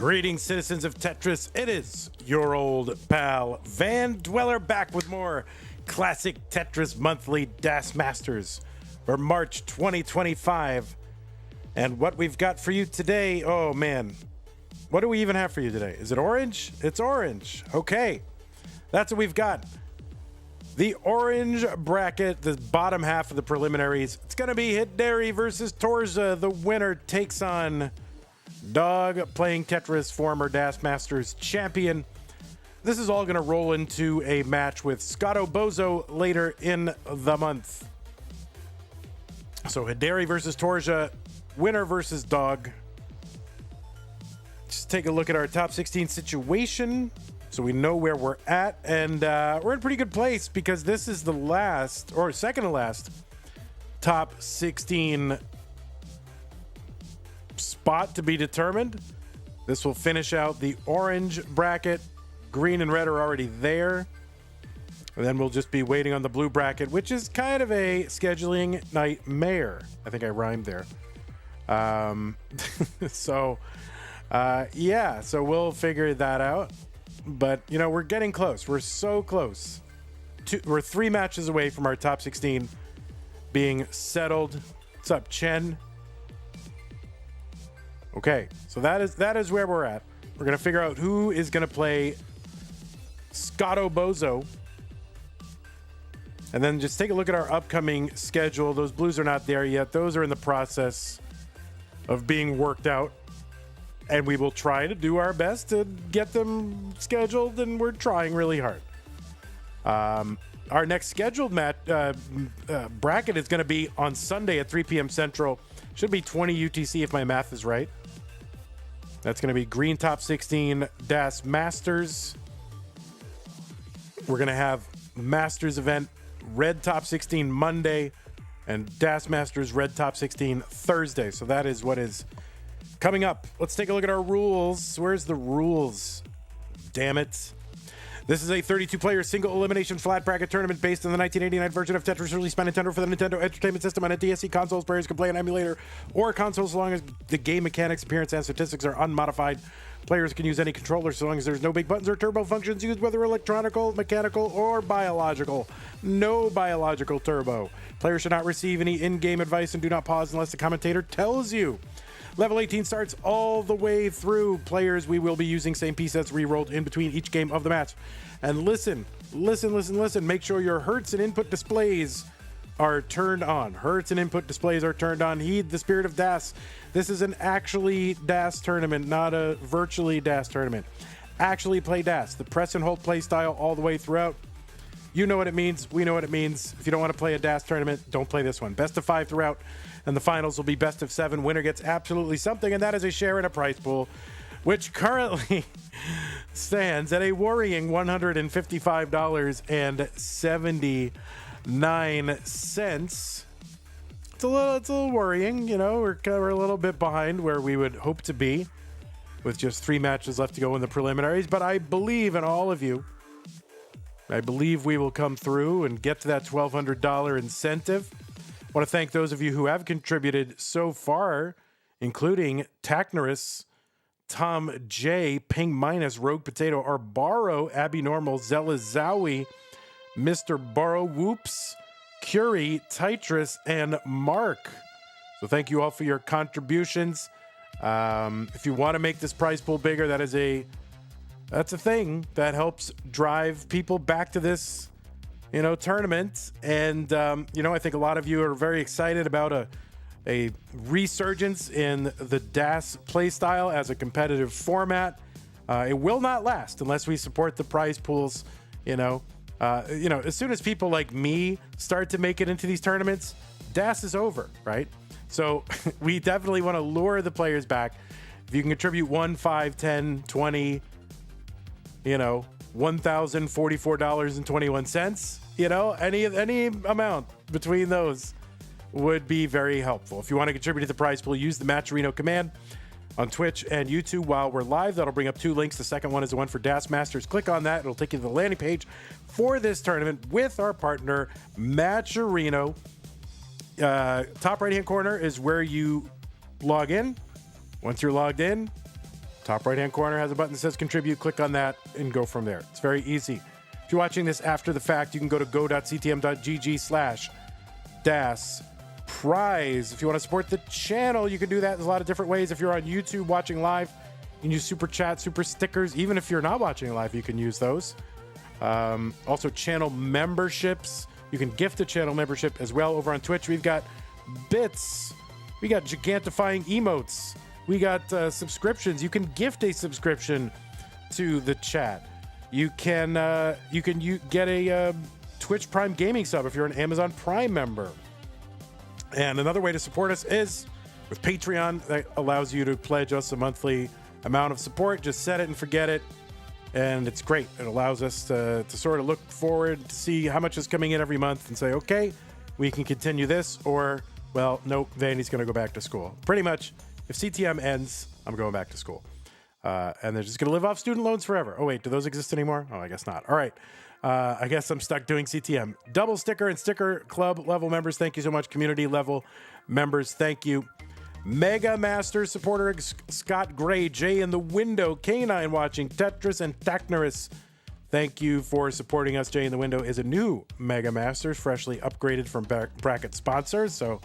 Greetings, citizens of Tetris. It is your old pal Van Dweller back with more classic Tetris monthly DAS Masters for March 2025. And what we've got for you today, oh man, what do we even have for you today? Is it orange? It's orange. Okay, that's what we've got. The orange bracket, the bottom half of the preliminaries. It's going to be Hideri versus Torzsa. The winner takes on Dog, playing Tetris, former DAS Masters champion. This is all going to roll into a match with Scotto Bozo later in the month. So Hideri versus Torzsa, winner versus Dog. Just take a look at our top 16 situation so we know where we're at. And we're in a pretty good place because this is the last, or second to last, top 16 spot to be determined. This will finish out the orange bracket. Green and red are already there. And then we'll just be waiting on the blue bracket, which is kind of a scheduling nightmare. I think I rhymed there. So we'll figure that out. But, you know, we're getting close. We're so close. We're 3 matches away from our top 16 being settled. What's up, Chen? Okay, so that is where we're at. We're going to figure out who is going to play Scotto Bozo. And then just take a look at our upcoming schedule. Those blues are not there yet. Those are in the process of being worked out. And we will try to do our best to get them scheduled, and we're trying really hard. Our next scheduled bracket is going to be on Sunday at 3 p.m. Central. Should be 20 UTC if my math is right. That's going to be green top 16 DAS Masters. We're going to have Masters event red top 16 Monday and DAS Masters red top 16 Thursday. So that is what is coming up. Let's take a look at our rules. Where's the rules? Damn it. This is a 32-player single elimination flat bracket tournament based on the 1989 version of Tetris released by Nintendo for the Nintendo Entertainment System on a DSE consoles. Players can play an emulator or console as long as the game mechanics, appearance, and statistics are unmodified. Players can use any controller so long as there's no big buttons or turbo functions used, whether electronical, mechanical, or biological. No biological turbo. Players should not receive any in-game advice and do not pause unless the commentator tells you. Level 18 starts all the way through. Players, we will be using same piece sets re-rolled in between each game of the match. And listen. Make sure your hertz and input displays are turned on. Hertz and input displays are turned on. Heed the spirit of DAS. This is an actually DAS tournament, not a virtually DAS tournament. Actually play DAS. The press and hold play style all the way throughout. You know what it means. We know what it means. If you don't want to play a DAS tournament, don't play this one. Best of 5 throughout. And the finals will be best of 7. Winner gets absolutely something, and that is a share in a prize pool, which currently stands at a worrying $155.79. It's a little worrying, you know. We're a little bit behind where we would hope to be, with just 3 matches left to go in the preliminaries. But I believe in all of you. I believe we will come through and get to that $1,200 incentive. I want to thank those of you who have contributed so far, including Tacnerus, Tom J, Ping Minus, Rogue Potato, Arbaro, Abby Normal, Zella Zowie, Mr. Borrow, Whoops, Curie, Tetris, and Mark. So thank you all for your contributions. If you want to make this prize pool bigger, that's a thing that helps drive people back to this, you know, tournament. And, you know, I think a lot of you are very excited about a resurgence in the DAS playstyle as a competitive format. It will not last unless we support the prize pools, you know. As soon as people like me start to make it into these tournaments, DAS is over, right? So we definitely want to lure the players back. If you can contribute 1, 5, 10, 20, you know, $1,044.21, you know, any amount between those would be very helpful. If you want to contribute to the prize pool, use the Matcherino command on Twitch and YouTube while we're live. That'll bring up 2 links. The second one is the one for DAS Masters. Click on that. It'll take you to the landing page for this tournament with our partner, Matcherino. Top right-hand corner is where you log in. Once you're logged in, Top right-hand corner has a button that says contribute. Click on that and go from there. It's very easy. If you're watching this after the fact, you can go to go.ctm.gg/DAS-prize. If you want to support the channel, you can do that. There's a lot of different ways. If you're on YouTube watching live, you can use super chat, super stickers. Even if you're not watching live, you can use those. Also, channel memberships. You can gift a channel membership as well over on Twitch. We've got bits. We got gigantifying emotes. We got subscriptions. You can gift a subscription to the chat. You can get a Twitch Prime Gaming sub if you're an Amazon Prime member. And another way to support us is with Patreon. That allows you to pledge us a monthly amount of support. Just set it and forget it. And it's great. It allows us to sort of look forward to see how much is coming in every month and say, okay, we can continue this, or, well, nope, Vandy's going to go back to school. Pretty much, if CTM ends, I'm going back to school. And they're just going to live off student loans forever. Oh, wait, do those exist anymore? Oh, I guess not. All right. I guess I'm stuck doing CTM. Double sticker and sticker club level members, thank you so much. Community level members, thank you. Mega Master supporter Scott Gray, Jay in the Window, K9 watching, Tetris, and Technorus. Thank you for supporting us. Jay in the Window is a new Mega Master, freshly upgraded from bracket sponsors. So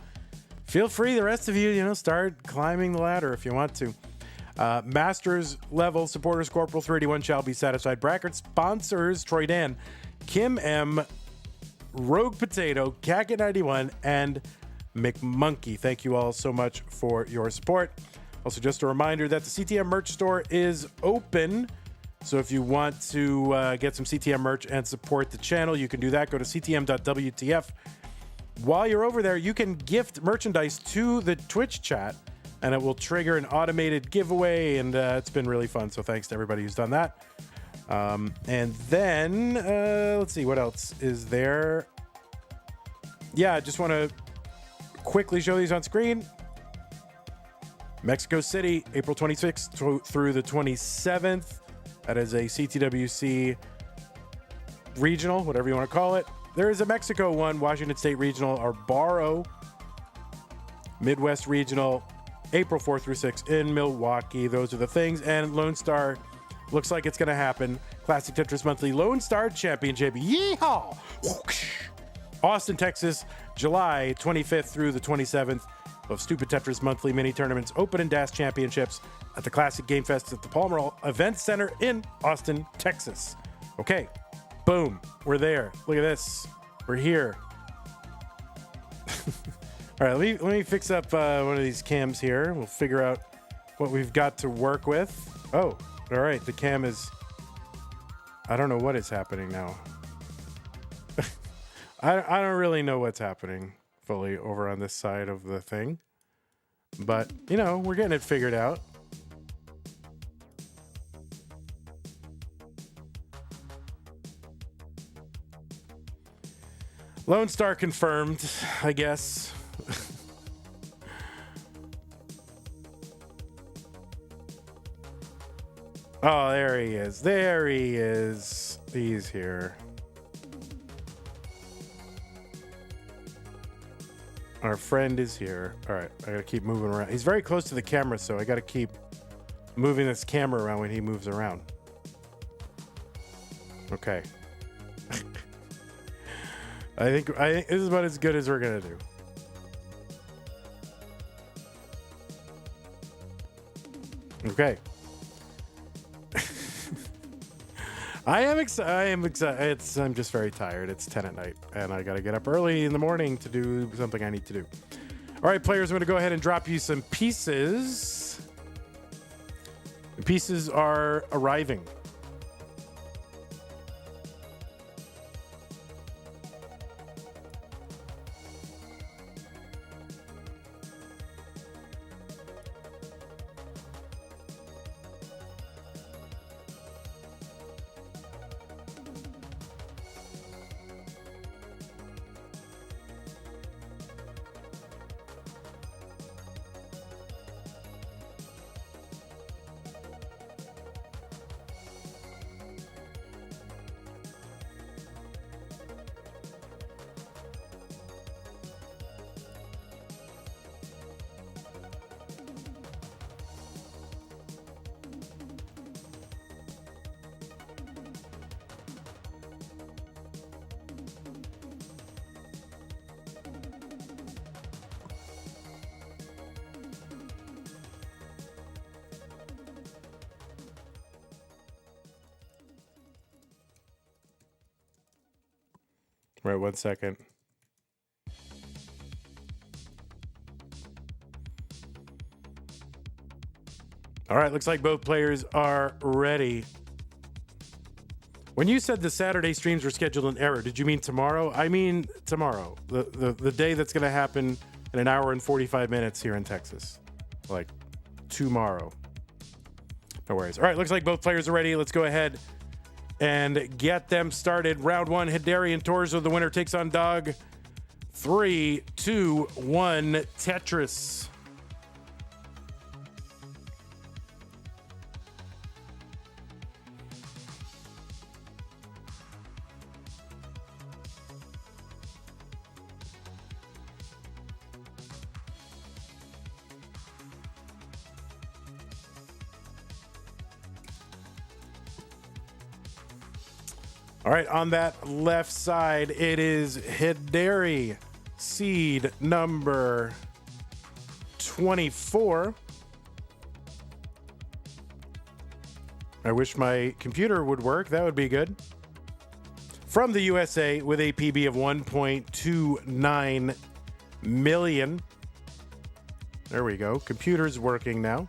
feel free, the rest of you, start climbing the ladder if you want to. Masters level supporters Corporal 381 shall be satisfied. Bracket sponsors Troy Dan, Kim M, Rogue Potato, Cacket 91, and McMonkey. Thank you all so much for your support. Also, just a reminder that the CTM merch store is open. So if you want to get some CTM merch and support the channel, you can do that. Go to ctm.wtf. While you're over there, you can gift merchandise to the Twitch chat, and it will trigger an automated giveaway, and it's been really fun. So thanks to everybody who's done that. And then, let's see, what else is there? Yeah, I just want to quickly show these on screen. Mexico City, April 26th through the 27th. That is a CTWC regional, whatever you want to call it. There is a Mexico one, Washington State Regional, or Barrow Midwest Regional, April 4th through 6th in Milwaukee. Those are the things. And Lone Star looks like it's going to happen. Classic Tetris Monthly Lone Star Championship. Yeehaw! Austin, Texas, July 25th through the 27th of Stupid Tetris Monthly Mini Tournaments Open and Dash Championships at the Classic Game Fest at the Palmer Event Center in Austin, Texas. Okay, boom, we're there. Look at this. We're here. All right, let me fix up one of these cams here. We'll figure out what we've got to work with. Oh, all right, the cam is... I don't know what is happening now. I don't really know what's happening fully over on this side of the thing. But, we're getting it figured out. Lone Star confirmed, I guess. Oh, there he is. There he is. He's here. Our friend is here. All right, I gotta keep moving around. He's very close to the camera, so I gotta keep moving this camera around when he moves around. Okay. I think this is about as good as we're gonna do. Okay. I am excited. I'm just very tired. It's 10 at night, and I got to get up early in the morning to do something I need to do. All right, players, I'm going to go ahead and drop you some pieces. The pieces are arriving. Right, 1 second. All right, looks like both players are ready. When you said the Saturday streams were scheduled in error, did you mean tomorrow? I mean tomorrow, the day that's going to happen in an hour and 45 minutes here in Texas. Like tomorrow. No worries. All right, looks like both players are ready. Let's go ahead and get them started. Round one, Hideri and Torzsa. The winner takes on dog. 3, 2, 1, Tetris. All right, on that left side, it is Hideri, seed number 24. I wish my computer would work. That would be good. From the USA with a PB of 1.29 million. There we go. Computer's working now.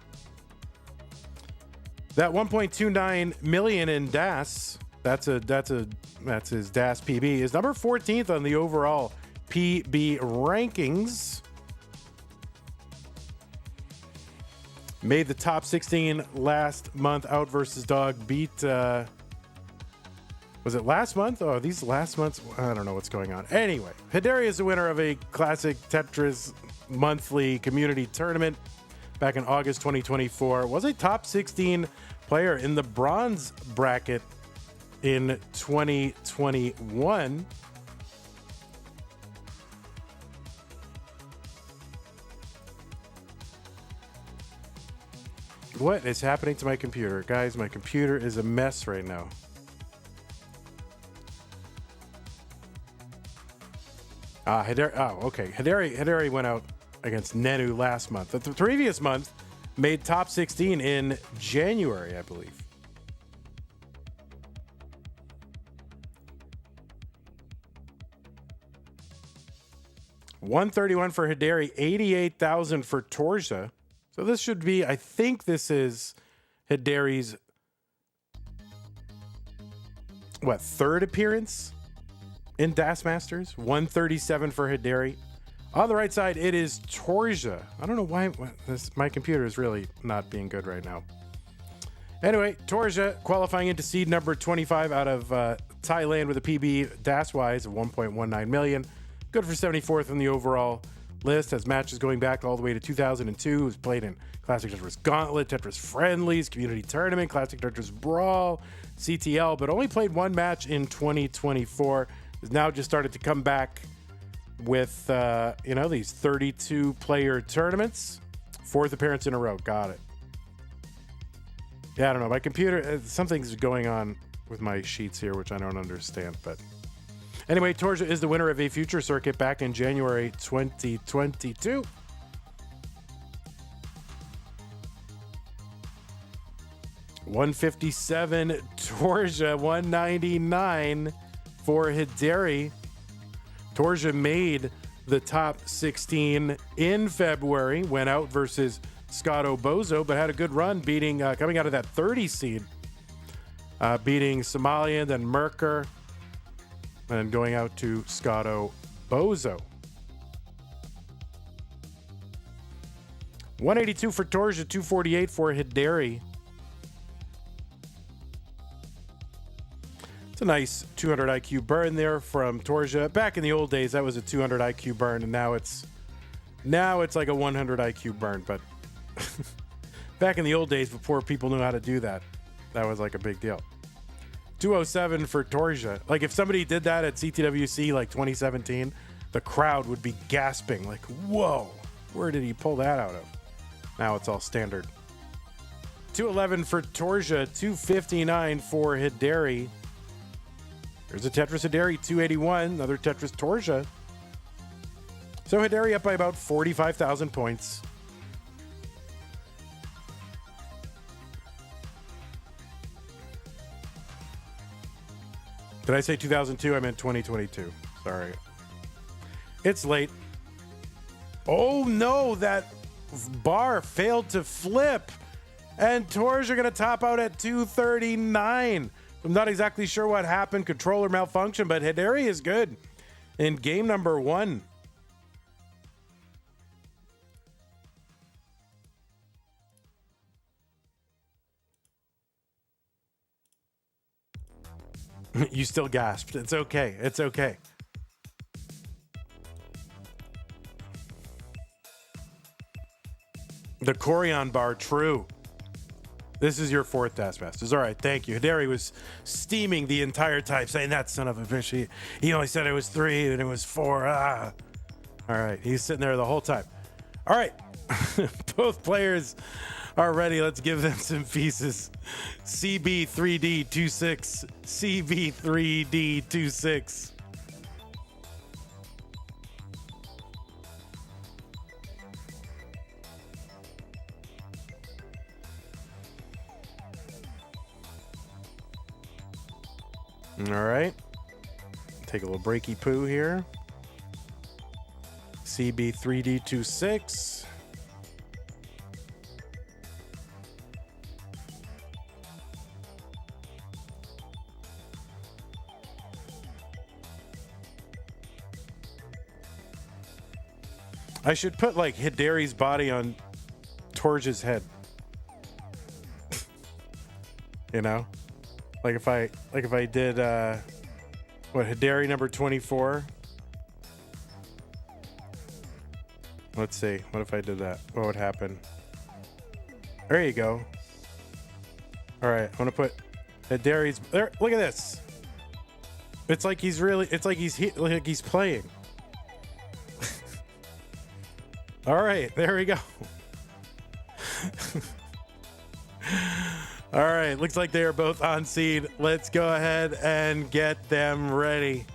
That 1.29 million in DAS. That's his DAS PB. Is number 14th on the overall PB rankings. Made the top 16 last month. Out versus dog. Beat. Was it last month? Oh, these last months. I don't know what's going on. Anyway, Hideri is the winner of a classic Tetris monthly community tournament back in August 2024. Was a top 16 player in the bronze bracket in 2021. What is happening to my computer? Guys, my computer is a mess right now. Hideri, oh, okay. Hideri went out against Nenu last month. The previous month made top 16 in January, I believe. $131 for Hideri, $88,000 for Torzsa. So this should be, I think this is Hideri's, third appearance in DAS Masters? $137 for Hideri. On the right side, it is Torzsa. I don't know why my computer is really not being good right now. Anyway, Torzsa qualifying into seed number 25 out of Thailand with a PB DAS-wise of 1.19 million. Good for 74th in the overall list. Has matches going back all the way to 2002. Has played in Classic Tetris Gauntlet, Tetris Friendlies, Community Tournament, Classic Tetris Brawl, CTL, but only played one match in 2024. Has now just started to come back with, these 32-player tournaments. Fourth appearance in a row. Got it. Yeah, I don't know. My computer, something's going on with my sheets here, which I don't understand, but... Anyway, Torzsa is the winner of a future circuit back in January 2022. $157 Torzsa, $199 for Hideri. Torzsa made the top 16 in February, went out versus Scotto Bozo, but had a good run beating, coming out of that 30 seed, beating Somalia, then Merker, and then going out to Scotto Bozo. 182 for Torzsa, 248 for Hideri. It's a nice 200 IQ burn there from Torzsa. Back in the old days, that was a 200 IQ burn, and now it's like a 100 IQ burn. But back in the old days, before people knew how to do that, that was like a big deal. 207 for Torzsa. Like if somebody did that at CTWC like 2017, the crowd would be gasping like, whoa, where did he pull that out of? Now it's all standard. 211 for Torzsa, 259 for Hideri. There's a Tetris Hideri, 281, another Tetris Torzsa. So Hideri up by about 45,000 points. Did I say 2002? I meant 2022. Sorry. It's late. Oh no, that bar failed to flip. And Torzsa are going to top out at 239. I'm not exactly sure what happened. Controller malfunction, but Hideri is good in game number 1. You still gasped. It's okay. It's okay. The Corian bar, true. This is your 4th Taskmasters. All right, thank you. Hideri was steaming the entire time, saying that son of a bitch. He only said it was 3 and it was 4. Ah. All right, he's sitting there the whole time. All right, both players are ready. Let's give them some pieces. CB3D26. CB3D26. All right. Take a little breaky poo here. CB3D26. I should put like Hideri's body on Torzsa's head. You know? Like if I did Hideri number 24. Let's see. What if I did that? What would happen? There you go. All right, I'm gonna put Hideri's there. Look at this. It's like he's playing. All right, there we go. All right, looks like they are both on seed. Let's go ahead and get them ready.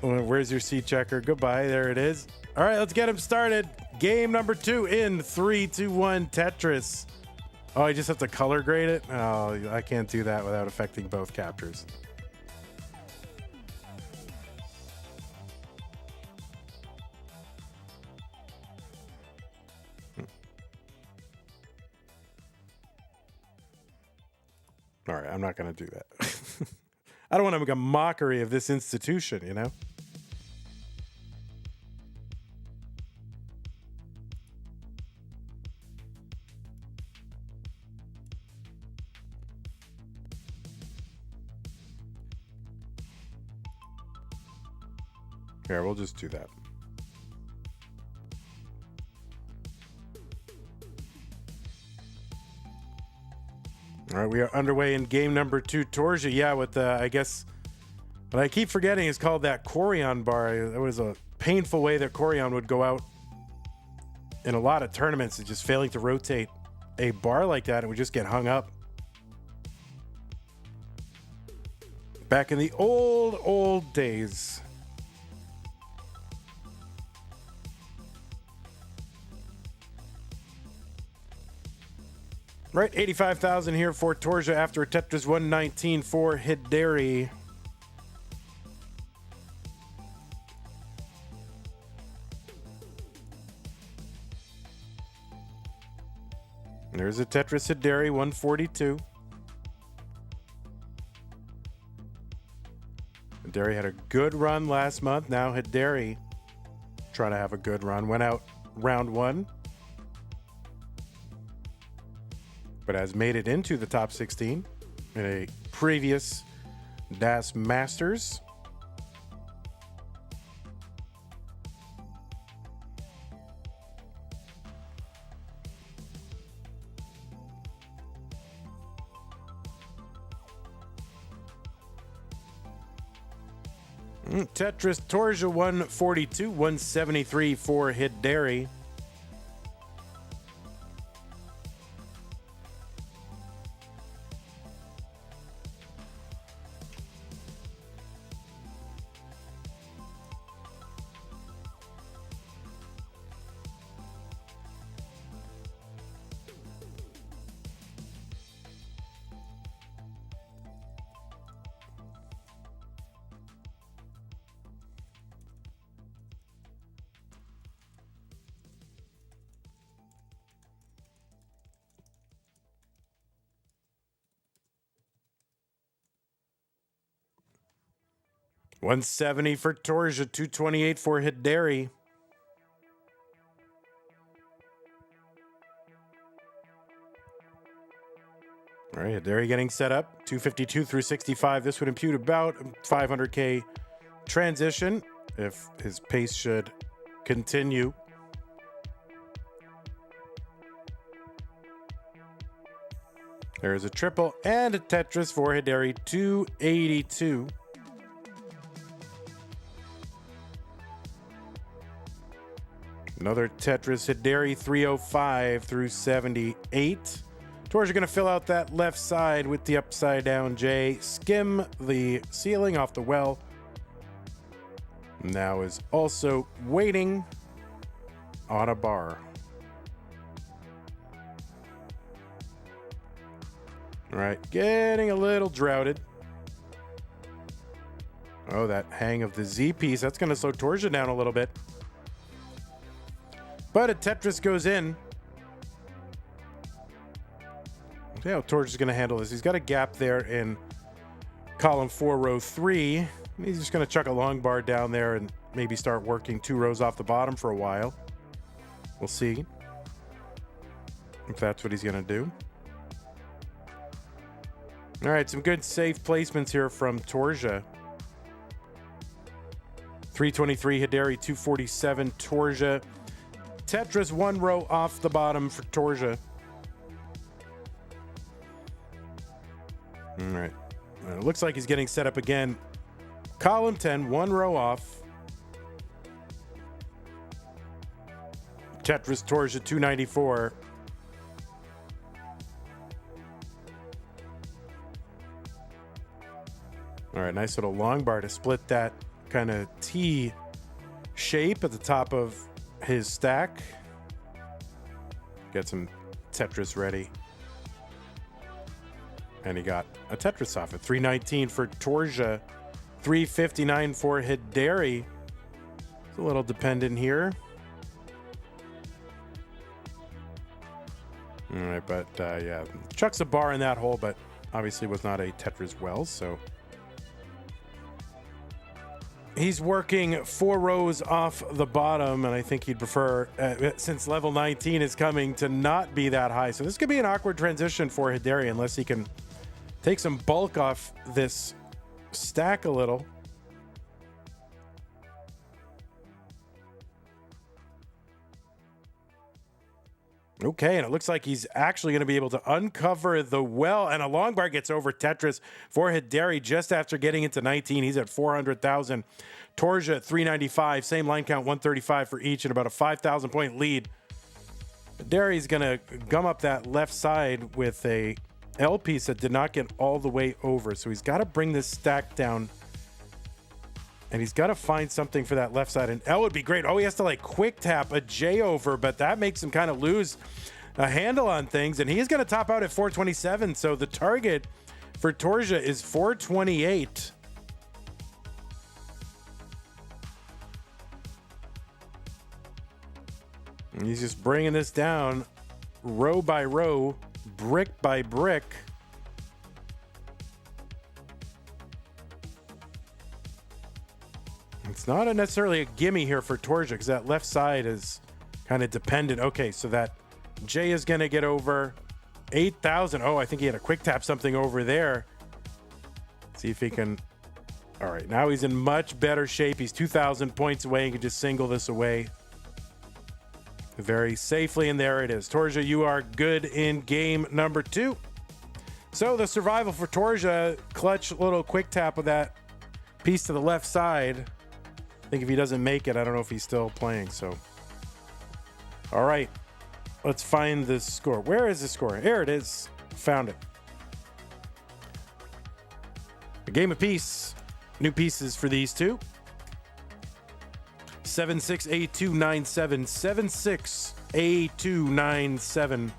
Where's your seed checker? Goodbye. There it is. All right, let's get them started. Game number 2 in 3, 2, 1 Tetris. Oh, I just have to color grade it? Oh, I can't do that without affecting both captures. All right, I'm not going to do that. I don't want to make a mockery of this institution, you know? Here, we'll just do that. All right, we are underway in game number 2. Torzsa, yeah, with the, I guess, what I keep forgetting is called that Corian bar. It was a painful way that Corian would go out in a lot of tournaments, and just failing to rotate a bar like that, and would just get hung up. Back in the old days. Right, 85,000 here for Torzsa after a Tetris 119 for Hideri. There's a Tetris Hideri 142. Hideri had a good run last month. Now Hideri trying to have a good run. Went out round 1. But has made it into the top 16 in a previous DAS Masters. Tetris Torzsa 142, 173 for Hideri. 170 for Torzsa, 228 for Hideri. All right, Hideri getting set up. 252 through 65. This would impute about 500K transition if his pace should continue. There's a triple and a Tetris for Hideri, 282. Another Tetris, Hideri, 305 through 78. Torzsa going to fill out that left side with the upside down J. Skim the ceiling off the well. Now is also waiting on a bar. All right, getting a little droughted. Oh, that hang of the Z piece. That's going to slow Torzsa down a little bit. But a Tetris goes in. See how Torzsa's going to handle this. He's got a gap there in column 4, row 3. He's just going to chuck a long bar down there and maybe start working 2 rows off the bottom for a while. We'll see if that's what he's going to do. All right, some good safe placements here from Torzsa. 323 Hideri, 247 Torzsa. Tetris 1 row off the bottom for Torzsa. All right. It looks like he's getting set up again. Column 10, 1 row off. Tetris Torzsa, 294. All right, nice little long bar to split that kind of T shape at the top of his stack. Get some Tetris ready. And he got a Tetris off it. 319 for Torzsa, 359 for Hideri. It's a little dependent here. All right, but yeah, chucks a bar in that hole, but obviously was not a Tetris well, so he's working 4 rows off the bottom, and I think he'd prefer, since level 19 is coming, to not be that high. So this could be an awkward transition for Hideri unless he can take some bulk off this stack a little. Okay, and it looks like he's actually going to be able to uncover the well, and a long bar gets over Tetris for Hideri just after getting into 19. He's at 400,000. Torzsa, 395. Same line count, 135 for each, and about a 5,000 point lead. Hideri's going to gum up that left side with a L piece that did not get all the way over. So he's got to bring this stack down, and he's got to find something for that left side. And L would be great. Oh, he has to like quick tap a J over, but that makes him kind of lose a handle on things. And he's going to top out at 427. So the target for Torzsa is 428. And he's just bringing this down row by row, brick by brick. It's not necessarily a gimme here for Torzsa because that left side is kind of dependent. Okay, so that J is going to get over 8,000. Oh, I think he had a quick tap something over there. See if he can. All right, now he's in much better shape. He's 2,000 points away. He can just single this away very safely, and there it is. Torzsa, you are good in game number 2. So the survival for Torzsa, clutch little quick tap of that piece to the left side. I think if he doesn't make it, I don't know if he's still playing. So, all right, let's find the score. Where is the score? Here it is. Found it. A game apiece. New pieces for these two. 768297. 768297.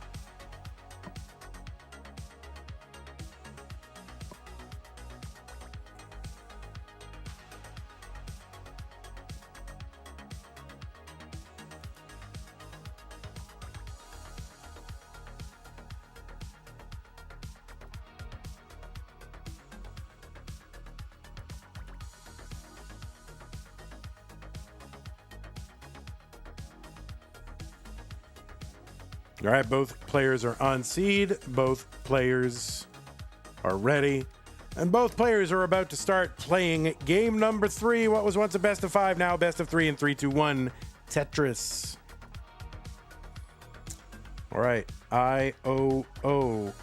All right, both players are on seed. Both players are ready. And both players are about to start playing game number 3. What was once a best of 5, now best of 3 in 3, 2, 1. Tetris. All right, IOOL.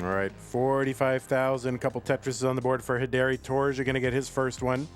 All right, 45,000. Couple Tetrises on the board for Hideri. Torzsa going to get his first one.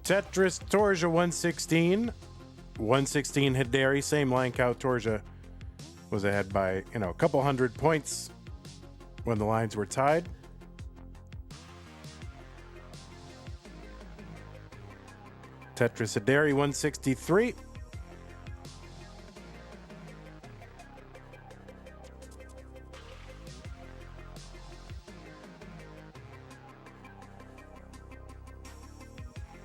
Tetris, Torzsa, 116. 116 Hideri, same line count. Torzsa was ahead by, a couple hundred points when the lines were tied. Tetris, Hideri, 163.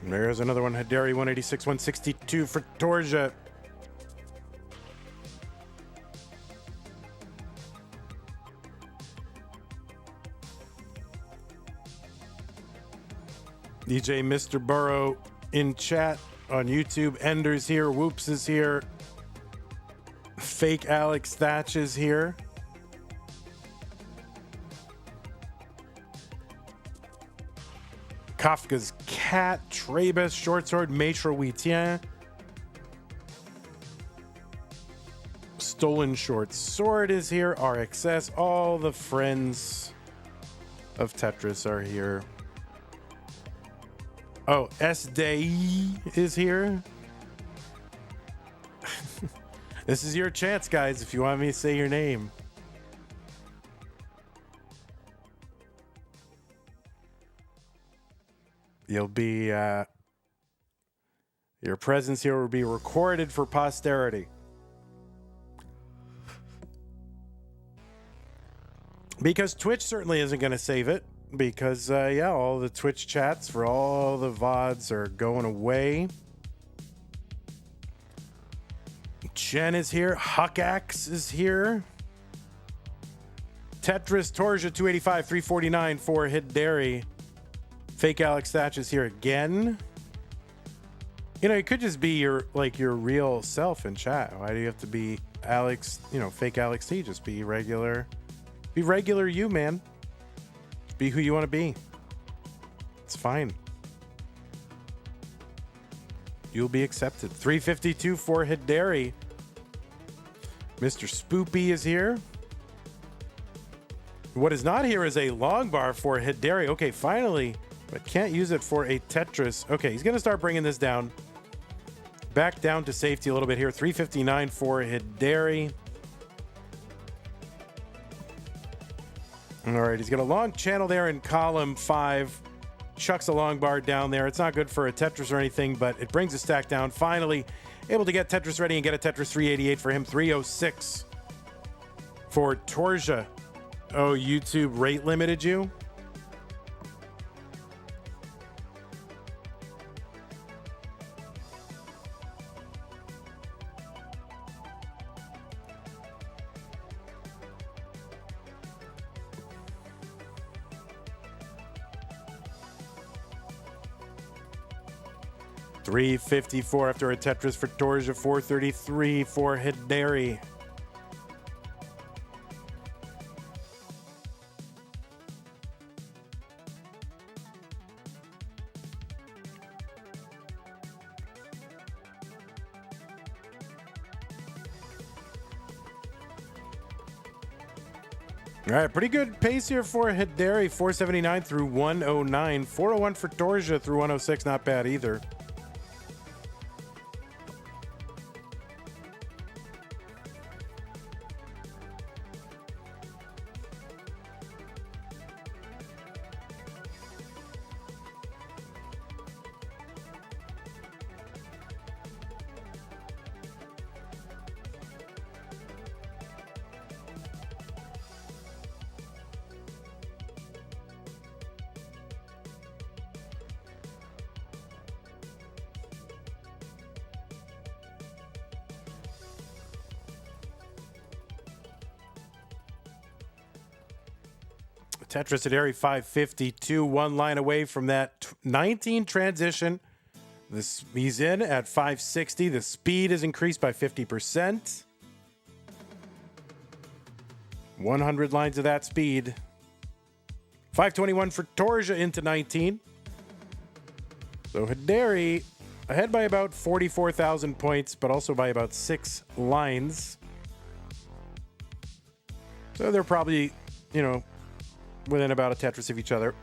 There's another one. Hideri, 186, 162 for Torzsa. DJ Mr. Burrow in chat on YouTube. Ender's here. Whoops is here. Fake Alex Thatch is here. Kafka's Cat, Trebus, Short Sword, Maitre Huitien. Stolen Short Sword is here. RXS, all the friends of Tetris are here. Oh, S-Day is here. This is your chance, guys, if you want me to say your name. You'll be, your presence here will be recorded for posterity. Because Twitch certainly isn't going to save it. Because, all the Twitch chats for all the VODs are going away. Jen is here. Huckax is here. Tetris, Torzsa, 285, 349 for Hideri. Fake Alex Thatch is here again. It could just be your real self in chat. Why do you have to be Alex, fake Alex T? Just be regular. Be regular you, man. Be who you want to be. It's fine. You'll be accepted. 352 for Hideri. Mr. Spoopy is here. What is not here is a long bar for Hideri. Okay, finally. But can't use it for a Tetris. Okay, he's going to start bringing this down. Back down to safety a little bit here. 359 for Hideri. All right, he's got a long channel there in column 5. Chucks a long bar down there. It's not good for a Tetris or anything, but it brings the stack down. Finally, able to get Tetris ready and get a Tetris 388 for him. 306 for Torzsa. Oh, YouTube rate limited you? $354 after a Tetris for Torzsa. $433 for Hideri. All right, pretty good pace here for Hideri, 479 through 109. 401 for Torzsa through 106, not bad either. Tetris Hideri 552, one line away from that 19 transition. He's in at 560. The speed is increased by 50%. 100 lines of that speed. 521 for Torzsa into 19. So Hideri ahead by about 44,000 points, but also by about 6 lines. So they're probably, within about a Tetris of each other.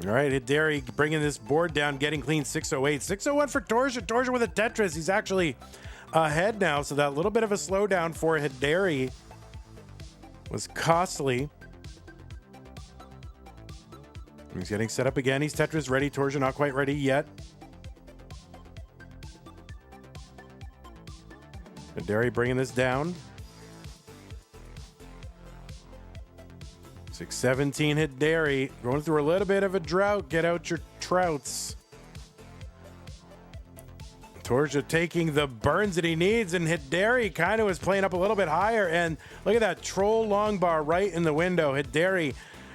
All right, Hideri bringing this board down, getting clean 608. 601 for Torzsa. Torzsa with a Tetris. He's actually ahead now, so that little bit of a slowdown for Hideri was costly. He's getting set up again. He's Tetris ready. Torzsa not quite ready yet. Hideri bringing this down. 617 Hideri going through a little bit of a drought. Get out your trouts. Torzsa taking the burns that he needs, and Hideri kind of was playing up a little bit higher. And look at that troll long bar right in the window. Hideri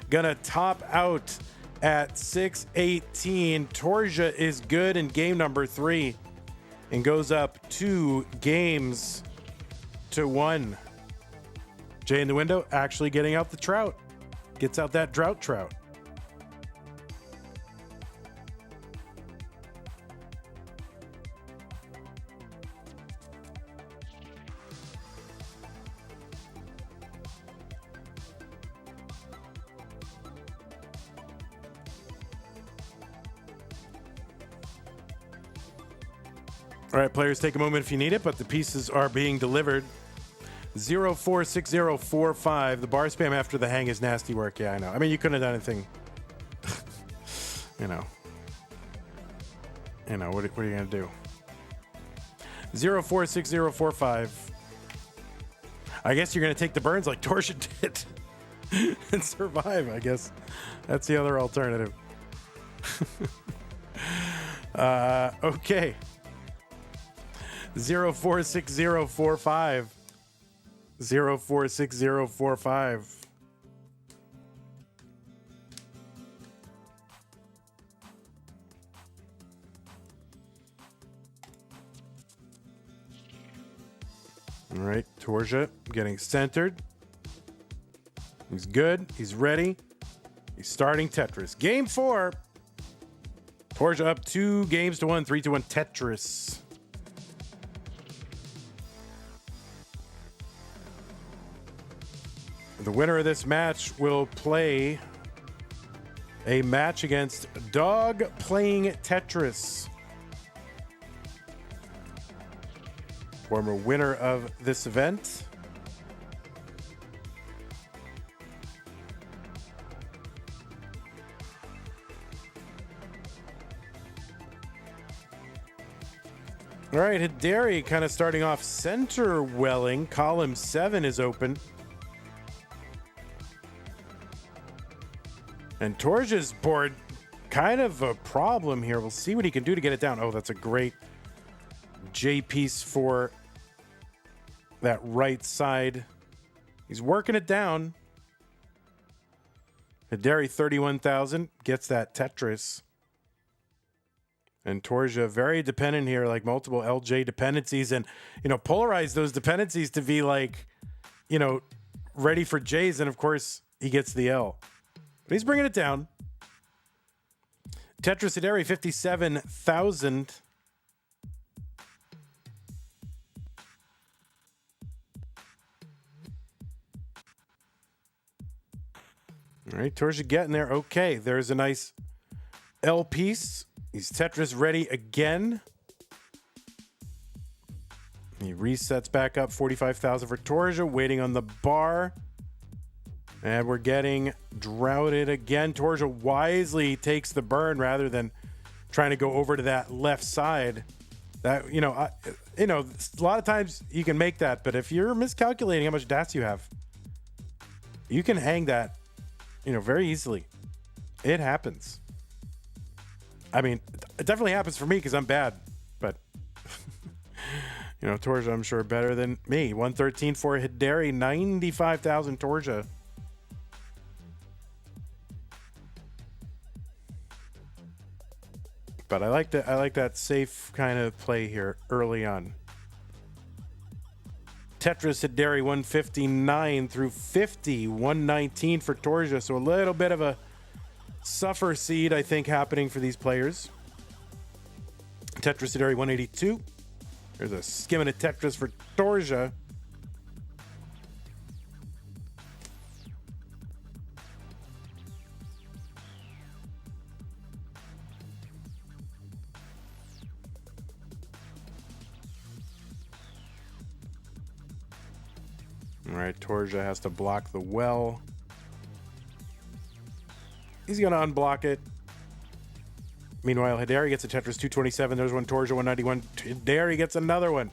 gonna top out at 618. Torzsa is good in game number 3 and goes up 2 games to 1. Jay in the window actually getting out the trout. Gets out that drought trout. All right, players, take a moment if you need it, but the pieces are being delivered. 046045. The bar spam after the hang is nasty work. Yeah, I know. I mean, you couldn't have done anything. What are you going to do? 046045. I guess you're going to take the burns like Torzsa did and survive, I guess. That's the other alternative. Okay. 046045. 046045. All right, Torzsa getting centered. He's good. He's ready. He's starting Tetris. Game 4. Torzsa up 2 games to 1, 3-1 Tetris. The winner of this match will play a match against Dog Playing Tetris. Former winner of this event. All right, Hideri kind of starting off center welling. Column 7 is open. And Torzsa's board, kind of a problem here. We'll see what he can do to get it down. Oh, that's a great J piece for that right side. He's working it down. Hideri 31,000 gets that Tetris. And Torzsa very dependent here, like multiple LJ dependencies, and polarize those dependencies to be like, ready for J's, and of course he gets the L. But he's bringing it down. Tetris Hideri 57,000. All right, Torzsa getting there. Okay, there's a nice L piece. He's Tetris ready again. He resets back up 45,000 for Torzsa, waiting on the bar. And we're getting droughted again. Torzsa wisely takes the burn rather than trying to go over to that left side. That, a lot of times you can make that, but if you're miscalculating how much DATs you have, you can hang that, very easily. It happens. I mean, it definitely happens for me because I'm bad, but Torzsa, I'm sure, better than me. 113 for Hideri, 95,000 Torzsa. But I like that safe kind of play here early on. Tetris Hideri 159 through 50, 119 for Torzsa. So a little bit of a suffer seed, I think, happening for these players. Tetris Hideri 182. There's a skimming of Tetris for Torzsa. All right, Torzsa has to block the well. He's going to unblock it. Meanwhile, Hideri gets a Tetris 227. There's one. Torzsa 191. Hideri gets another one.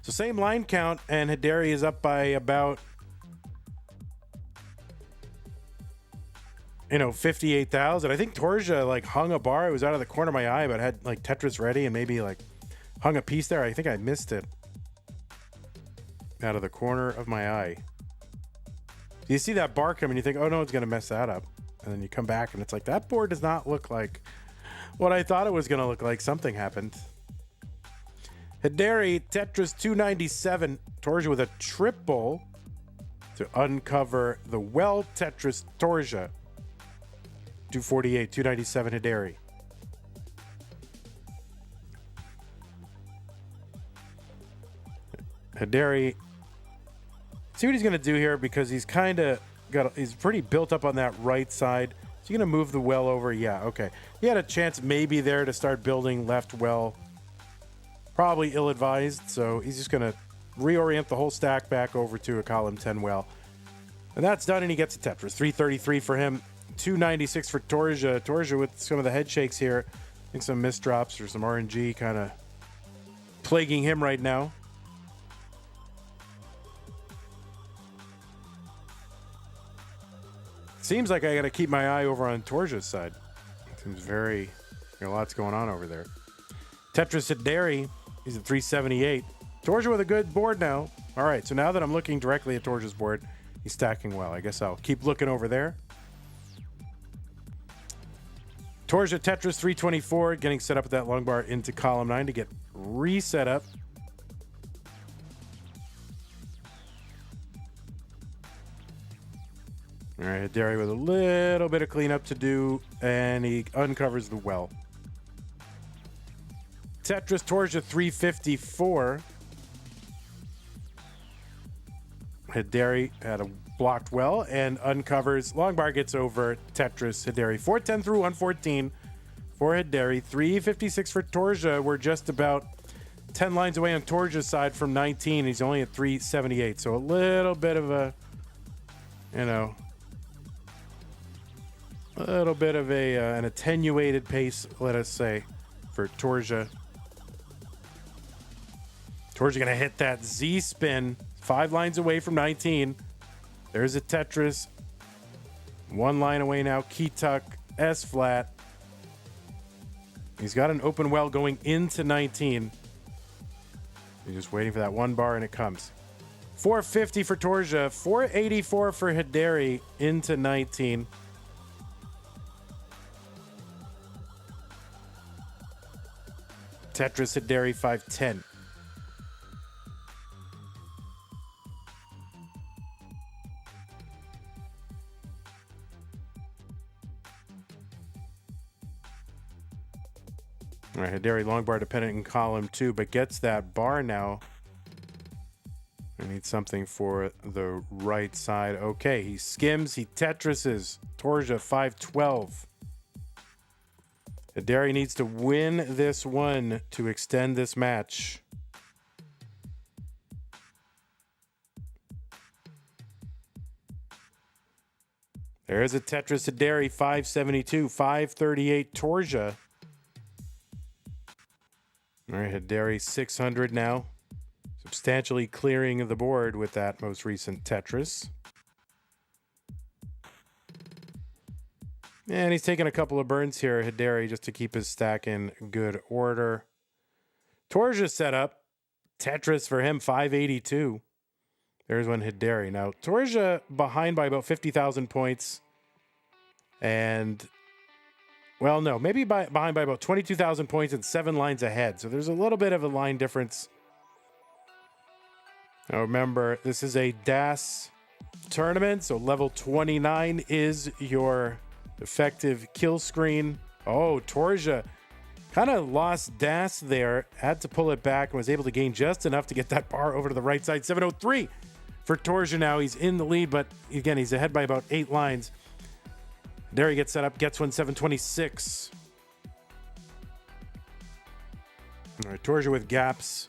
So same line count, and Hideri is up by about 58,000. I think Torzsa hung a bar. It was out of the corner of my eye, but had Tetris ready and maybe hung a piece there. I think I missed it out of the corner of my eye. You see that bar come and you think, oh no, it's going to mess that up. And then you come back and it's like, that board does not look like what I thought it was going to look like. Something happened. Hideri, Tetris 297. Torzsa with a triple to uncover the well. Tetris, Torzsa 248, 297 Hideri. Hideri, see what he's going to do here, because he's kind of he's pretty built up on that right side. Is he going to move the well over? Yeah, okay. He had a chance maybe there to start building left well. Probably ill-advised, so he's just going to reorient the whole stack back over to a column 10 well. And that's done, and he gets a Tetris. 333 for him, 296 for Torzsa. Torzsa with some of the head shakes here. I think some misdrops or some RNG kind of plaguing him right now. Seems like I got to keep my eye over on Torzsa's side. Seems very, lots going on over there. Tetris Hideri, he's at 378. Torzsa with a good board now. All right, so now that I'm looking directly at Torzsa's board, he's stacking well. I guess I'll keep looking over there. Torzsa Tetris 324, getting set up with that long bar into column 9 to get reset up. All right, Hideri with a little bit of cleanup to do, and he uncovers the well. Tetris Torzsa 354. Hideri had a blocked well and uncovers. Long bar gets over Tetris Hideri. 410 through 114 for Hideri. 356 for Torzsa. We're just about 10 lines away on Torzsa's side from 19. He's only at 378. So a little bit of a, a little bit of an attenuated pace, let us say, for Torzsa. Torzsa going to hit that Z spin. 5 lines away from 19. There's a Tetris. 1 line away now. Key tuck. S flat. He's got an open well going into 19. He's just waiting for that 1 bar, and it comes. 450 for Torzsa. 484 for Hideri into 19. Tetris Hideri 510. All right, Hideri long bar dependent in column 2, but gets that bar now. I need something for the right side. Okay, he skims, he Tetrises. Torzsa 512. Hideri needs to win this one to extend this match. There's a Tetris Hideri 572, 538 Torzsa. All right, Hideri 600 now. Substantially clearing the board with that most recent Tetris. And he's taking a couple of burns here, Hideri, just to keep his stack in good order. Torzsa set up. Tetris for him, 582. There's one Hideri. Now, Torzsa behind by about 50,000 points. And, well, no, maybe behind by about 22,000 points and 7 lines ahead. So there's a little bit of a line difference. Now, remember, this is a DAS tournament, so level 29 is your effective kill screen. Oh, Torzsa kind of lost DAS there, had to pull it back and was able to gain just enough to get that bar over to the right side. 703 for Torzsa now. He's in the lead, but again, he's ahead by about 8 lines. There he gets set up, gets one, 726. All right, Torzsa with gaps.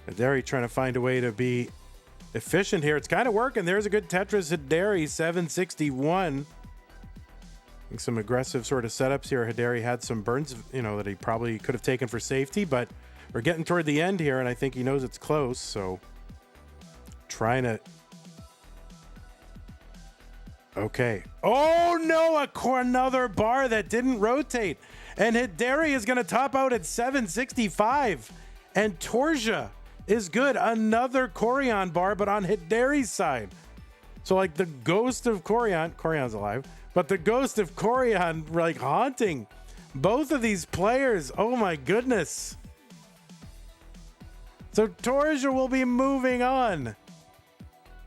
Hideri trying to find a way to be efficient here. It's kind of working. There's a good Tetris Hideri, 761. Some aggressive sort of setups here. Hideri had some burns, that he probably could have taken for safety, but we're getting toward the end here, and I think he knows it's close, so trying to... Okay. Oh, no! Another bar that didn't rotate. And Hideri is going to top out at 765. And Torzsa is good. Another Corian bar, but on Hideri's side. So, like, the ghost of Corion's alive, but the ghost of Corian, like, haunting both of these players. Oh, my goodness. So, Torzsa will be moving on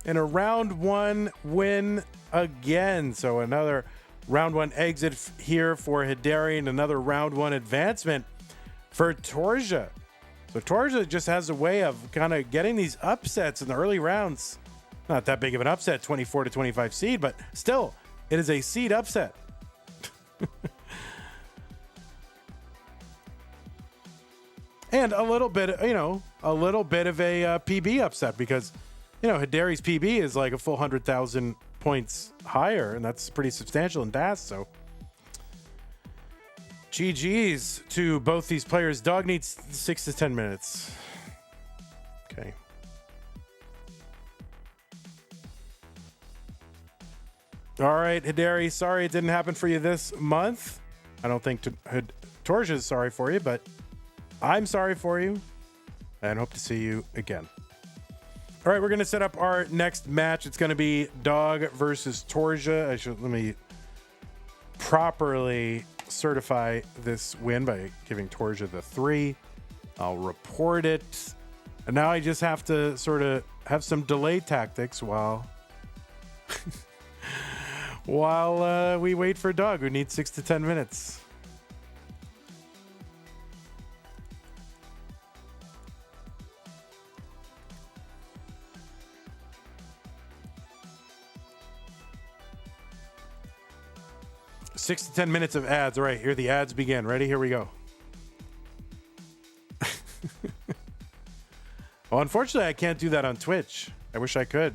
in a round 1 win again. So, another round 1 exit here for Hideri and another round 1 advancement for Torzsa. So Torzsa just has a way of kind of getting these upsets in the early rounds. Not that big of an upset, 24 to 25 seed, but still, it is a seed upset. And a little bit, of a PB upset because, Hideri's PB is like a full 100,000 points higher, and that's pretty substantial in DAS, so GG's to both these players. Dog needs 6 to 10 minutes. Okay. All right, Hideri, sorry it didn't happen for you this month. I don't think Torzsa is sorry for you, but I'm sorry for you and hope to see you again. All right, we're going to set up our next match. It's going to be Dog versus Torzsa. Let me properly certify this win by giving Torzsa the 3. I'll report it. And now I just have to sort of have some delay tactics while we wait for Doug, who needs 6 to 10 minutes. Six to 10 minutes of ads. All right, here the ads begin. Ready? Here we go. Well, unfortunately, I can't do that on Twitch. I wish I could.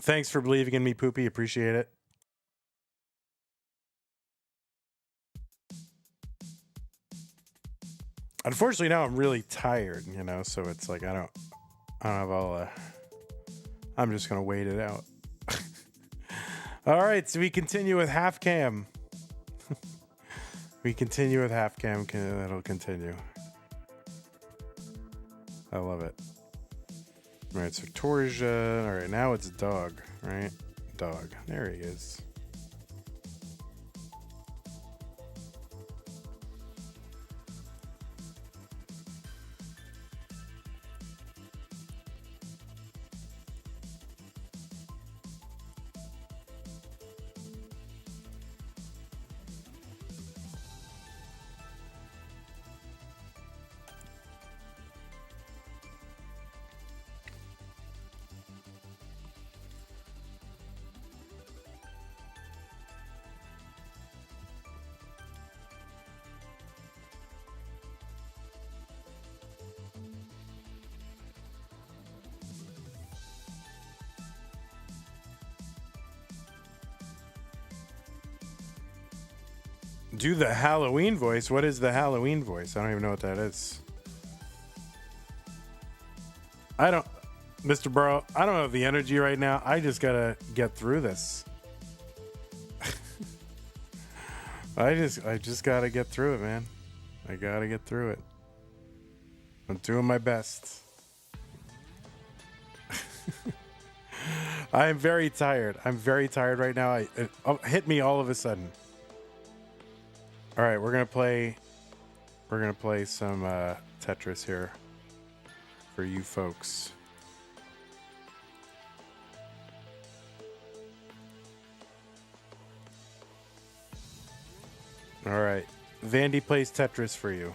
Thanks for believing in me, Poopy. Appreciate it. Unfortunately, now I'm really tired, you know, so it's like I don't have all. I'm just gonna wait it out. All right, so we continue with half cam. We continue with half cam. That'll continue. I love it. All right, so Torzsa. All right, now it's dog, right? Dog. There he is. Do the Halloween voice. What is the Halloween voice? I don't even know what that is. I don't, Mr. Burrow, I don't have the energy right now. I just gotta get through this. I just gotta get through it, man. I gotta get through it. I'm doing my best. I am very tired. I'm very tired right now. It hit me all of a sudden. All right, we're gonna play some Tetris here for you folks. All right, Vandy plays Tetris for you.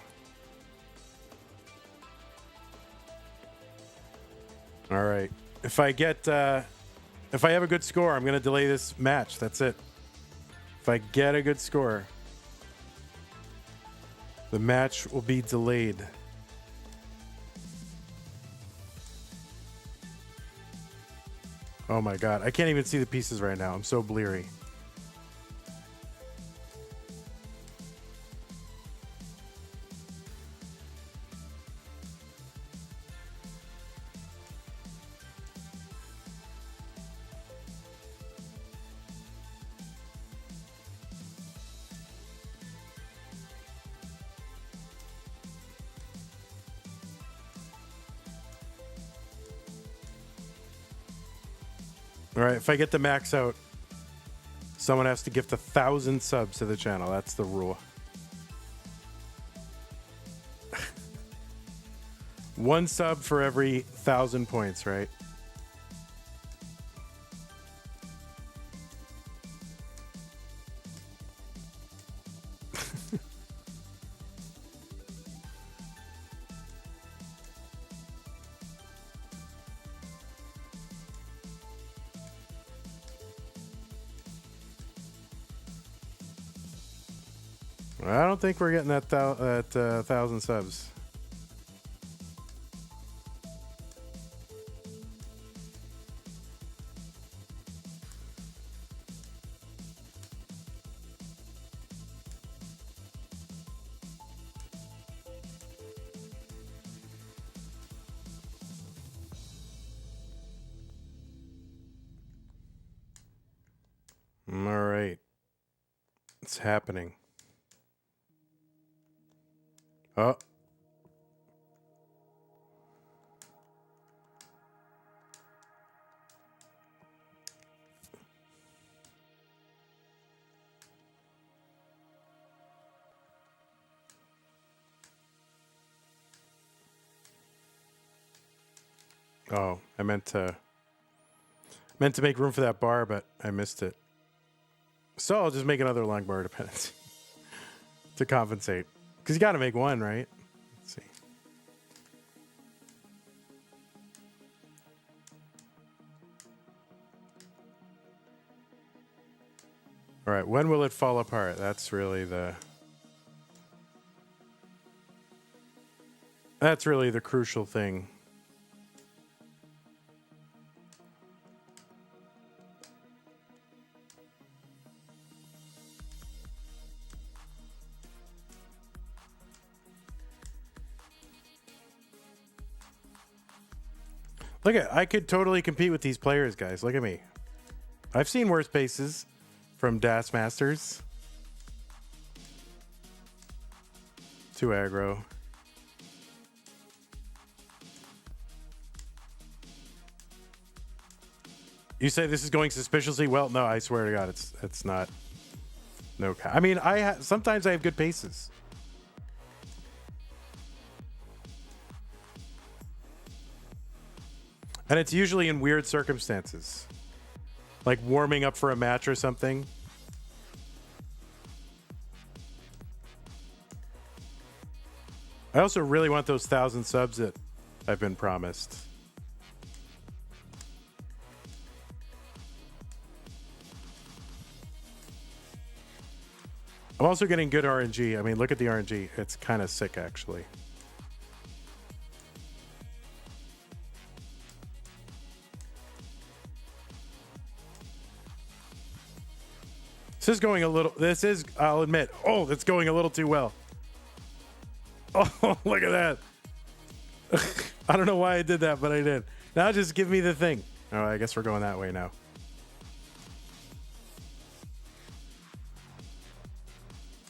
All right, if I have a good score, I'm gonna delay this match. That's it. If I get a good score, the match will be delayed. Oh my god, I can't even see the pieces right now. I'm so bleary. All right, if I get the max out, someone has to gift 1,000 subs to the channel. That's the rule. One sub for every 1,000 points, right? I don't think we're getting that 1,000 subs. All right. It's happening. Oh. Oh, I meant to make room for that bar, but I missed it. So I'll just make another long bar dependency to compensate. Because you got to make one, right? Let's see. All right, when will it fall apart? That's really the crucial thing. Look at, I could totally compete with these players, guys. Look at me. I've seen worse paces from Das Masters. Too aggro. You say this is going suspiciously well? No, I swear to God, it's not. No, I mean, sometimes I have good paces. And it's usually in weird circumstances. Like warming up for a match or something. I also really want those 1,000 subs that I've been promised. I'm also getting good RNG. I mean, look at the RNG. It's kind of sick, actually. This is going a little, I'll admit, oh, it's going a little too well. Oh, look at that. I don't know why I did that, but I did. Now just give me the thing. Oh, I guess we're going that way now.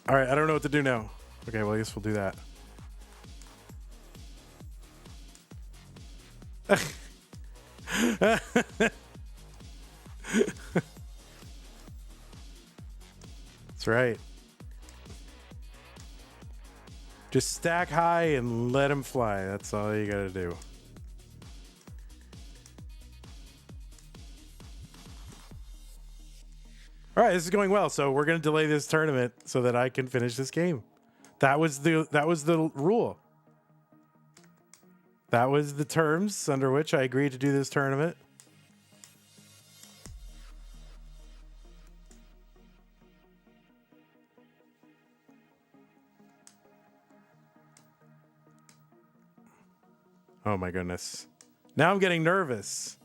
All right, I don't know what to do now. Okay, well, I guess we'll do that. That's right. Just stack high and let him fly. That's all you gotta do. All right, this is going well. So we're gonna delay this tournament so that I can finish this game. That was the rule. That was the terms under which I agreed to do this tournament. Oh my goodness. Now I'm getting nervous.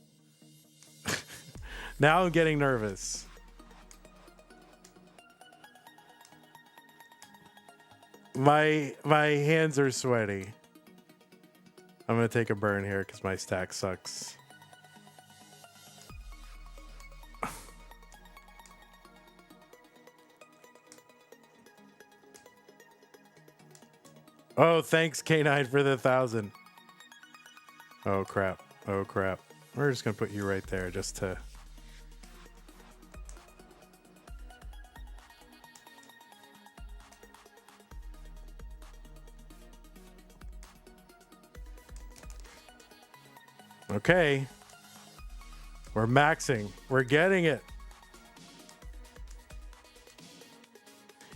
Now I'm getting nervous. My hands are sweaty. I'm gonna take a burn here because my stack sucks. Oh, thanks K9 for the 1,000. Oh crap. Oh crap. We're just gonna put you right there just to... Okay. We're maxing. We're getting it.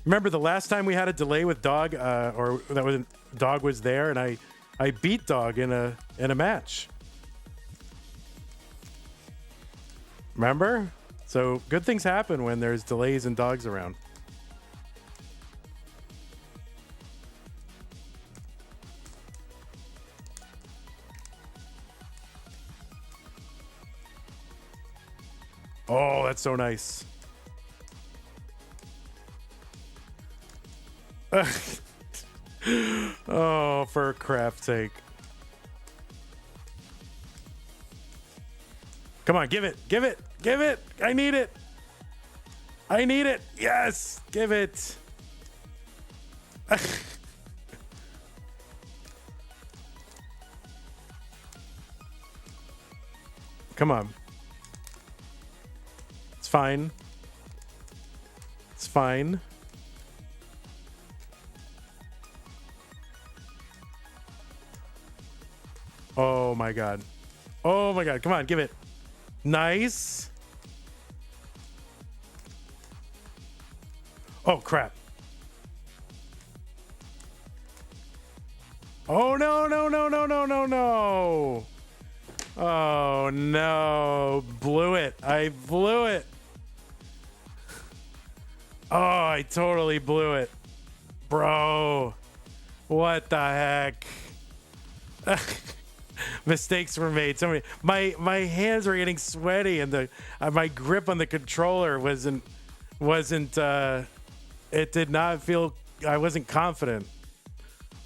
Remember the last time we had a delay with Dog, or that was Dog was there, and I beat Dog in a match. Remember? So good things happen when there's delays and dogs around. Oh, that's so nice. Oh, for crap's sake. Come on, give it, give it, give it. I need it. I need it. Yes, give it. Come on. It's fine. It's fine. Oh my God. Oh my God. Come on, give it. Nice. Oh crap. Oh no, no, no, no, no, no, no. Oh no. Blew it. I blew it. Oh, I totally blew it. Bro. What the heck? Mistakes were made. Somebody, my hands were getting sweaty, and the my grip on the controller wasn't. It did not feel. I wasn't confident.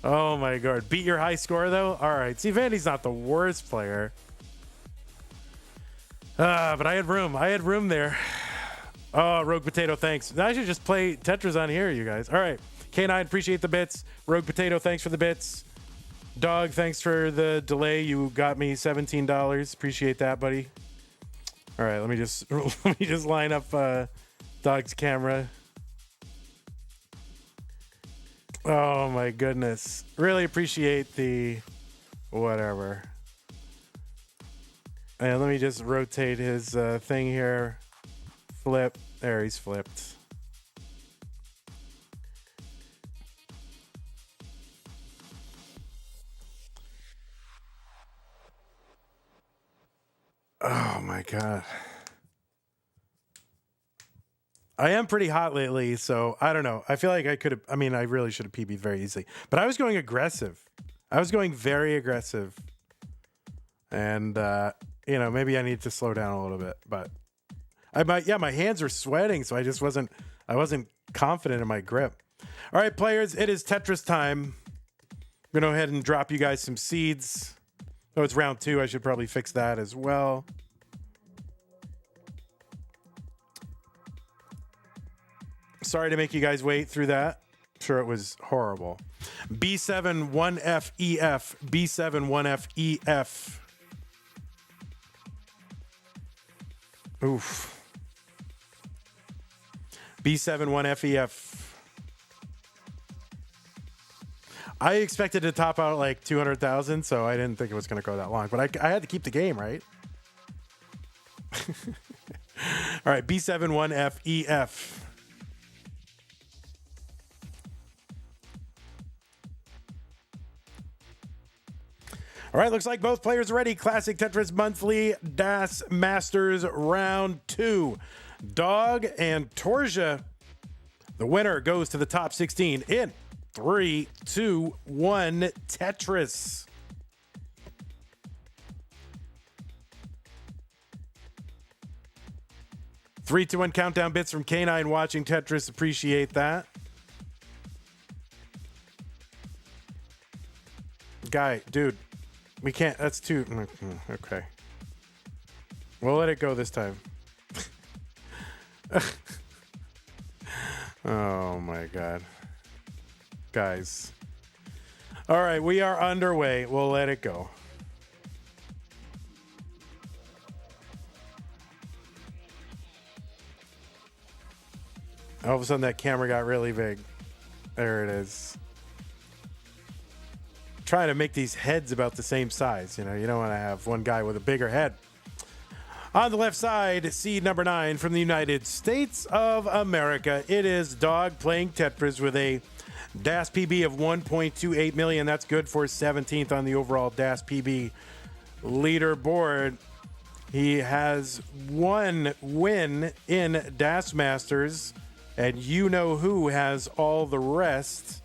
Oh my God! Beat your high score though. All right. See, Vandy's not the worst player. But I had room. I had room there. Oh, Rogue Potato, thanks. I should just play Tetris on here, you guys. All right. K9, appreciate the bits. Rogue Potato, thanks for the bits. Dog, thanks for the delay. You got me $17. Appreciate that, buddy. All right, let me just line up Dog's camera. Oh my goodness. Really appreciate the whatever. And let me just rotate his thing here. Flip. There, he's flipped. Oh my God. I am pretty hot lately, so I don't know. I feel like I could have, I mean, I really should have PB'd very easily. But I was going aggressive. I was going very aggressive. And, you know, maybe I need to slow down a little bit. But my hands are sweating, so I wasn't confident in my grip. All right, players, it is Tetris time. I'm going to go ahead and drop you guys some seeds. Oh, it's round 2. I should probably fix that as well. Sorry to make you guys wait through that. I'm sure it was horrible. B7 1F EF. B7 1F EF. Oof. B7 1F EF. I expected to top out like 200,000, so I didn't think it was going to go that long. But I had to keep the game, right? All right, B7 1F EF. All right, looks like both players are ready. Classic Tetris Monthly Das Masters Round 2. Dog and Torzsa. The winner goes to the top 16 in 3, 2, 1, Tetris. Three, 2, 1 countdown bits from K9 watching Tetris. Appreciate that. Guy, dude, we can't. That's too. Okay. We'll let it go this time. Oh my God. Guys. All right, we are underway. We'll let it go. All of a sudden that camera got really big. There it is. Trying to make these heads about the same size. You know, you don't want to have one guy with a bigger head. On the left side, seed number 9 from the United States of America. It is Dog playing Tetris with a DAS PB of 1.28 million. That's good for 17th on the overall DAS PB leaderboard. He has one win in DAS Masters, and you know who has all the rest.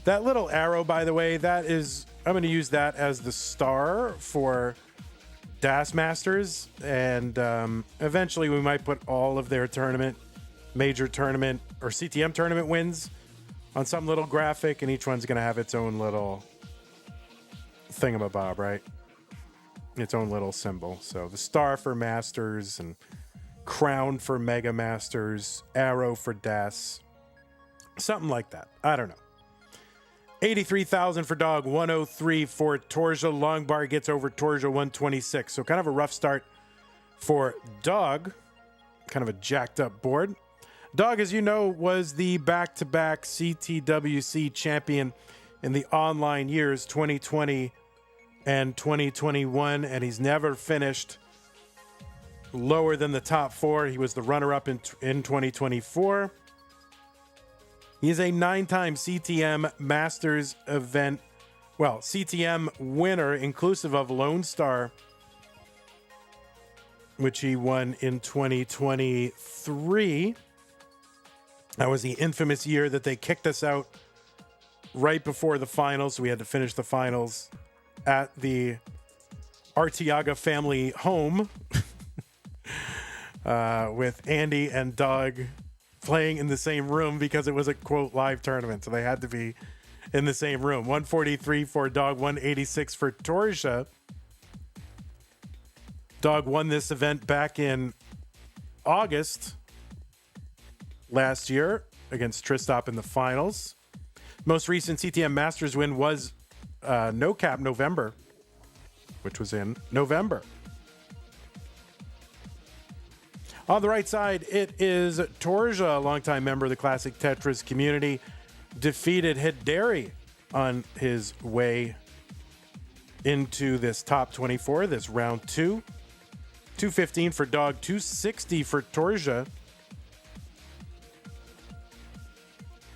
That little arrow, by the way, that is, I'm going to use that as the star for DAS Masters, and eventually we might put all of their major tournament or CTM tournament wins on some little graphic, and each one's going to have its own little thingamabob, right? Its own little symbol. So the star for Masters and crown for Mega Masters, arrow for DAS, something like that. I don't know. 83,000 for Dog, 103 for Torzsa. Long bar gets over Torzsa, 126. So kind of a rough start for Dog. Kind of a jacked up board. Dog, as you know, was the back-to-back CTWC champion in the online years 2020 and 2021, and he's never finished lower than the top 4. He was the runner-up in 2024. He is a 9-time CTM Masters event, CTM winner, inclusive of Lone Star, which he won in 2023. That was the infamous year that they kicked us out right before the finals. So we had to finish the finals at the Arteaga family home with Andy and Doug playing in the same room because it was a, quote, live tournament. So they had to be in the same room. 143 for Dog, 186 for Torzsa. Dog won this event back in August last year against Tristop in the finals. Most recent CTM Masters win was No Cap November, which was in November. On the right side, it is Torzsa, a longtime member of the classic Tetris community, defeated Hideri on his way into this top 24, this round 2. 215 for Dog, 260 for Torzsa.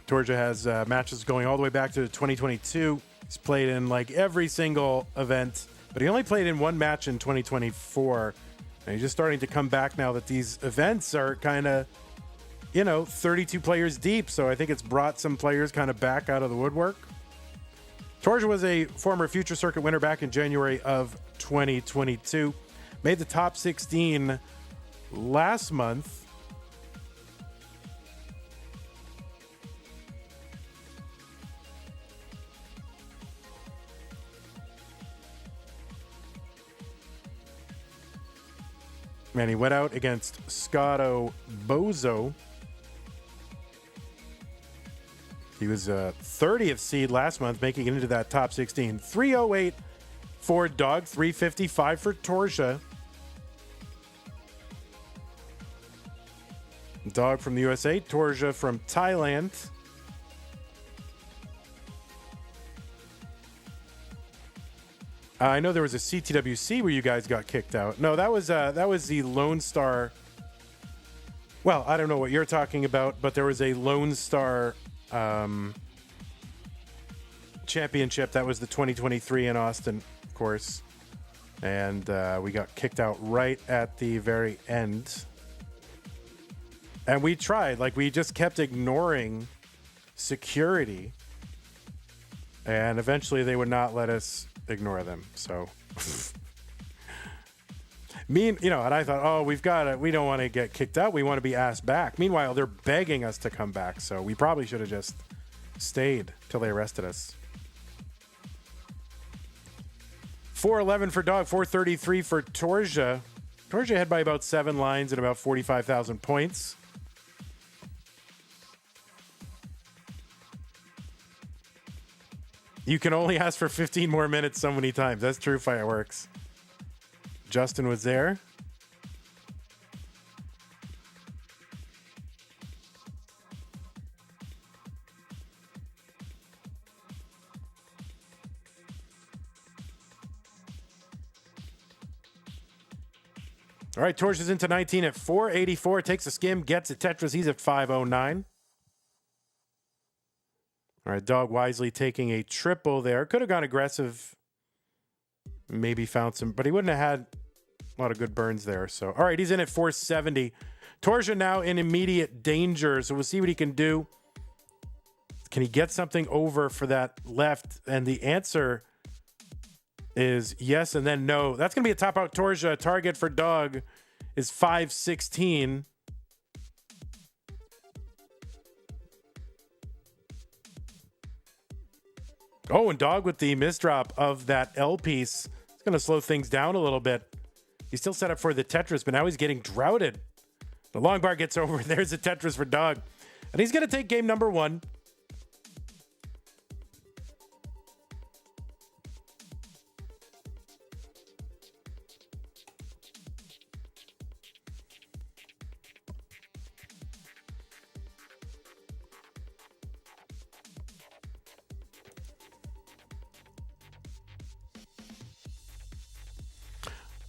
Torzsa has matches going all the way back to 2022. He's played in like every single event, but he only played in one match in 2024. And he's just starting to come back now that these events are kind of, 32 players deep. So I think it's brought some players kind of back out of the woodwork. Torzsa was a former Future Circuit winner back in January of 2022. Made the top 16 last month. And he went out against Scotto Bozo. He was a 30th seed last month, making it into that top 16. 308 for Dog, 355 for Torzsa. Dog from the USA, Torzsa from Thailand. I know there was a CTWC where you guys got kicked out. No, that was the Lone Star. Well, I don't know what you're talking about, but there was a Lone Star championship. That was the 2023 in Austin, of course. And we got kicked out right at the very end. And we tried, we just kept ignoring security. And eventually they would not let us ignore them. So, and I thought, we don't want to get kicked out. We want to be asked back. Meanwhile, they're begging us to come back. So we probably should have just stayed till they arrested us. 411 for Dog, 433 for Torzsa. Torzsa had by about 7 lines and about 45,000 points. You can only ask for 15 more minutes so many times. That's true, Fireworks. Justin was there. All right, Torzsa's into 19 at 484. Takes a skim, gets a Tetris. He's at 509. All right, Dog wisely taking a triple there. Could have gone aggressive. Maybe found some, but he wouldn't have had a lot of good burns there. So, all right, he's in at 470. Torzsa now in immediate danger. So we'll see what he can do. Can he get something over for that left? And the answer is yes and then no. That's going to be a top out Torzsa. Target for Dog is 516. Oh, and Dog with the misdrop of that L piece. It's going to slow things down a little bit. He's still set up for the Tetris, but now he's getting droughted. The long bar gets over. There's a Tetris for Dog. And he's going to take game number 1.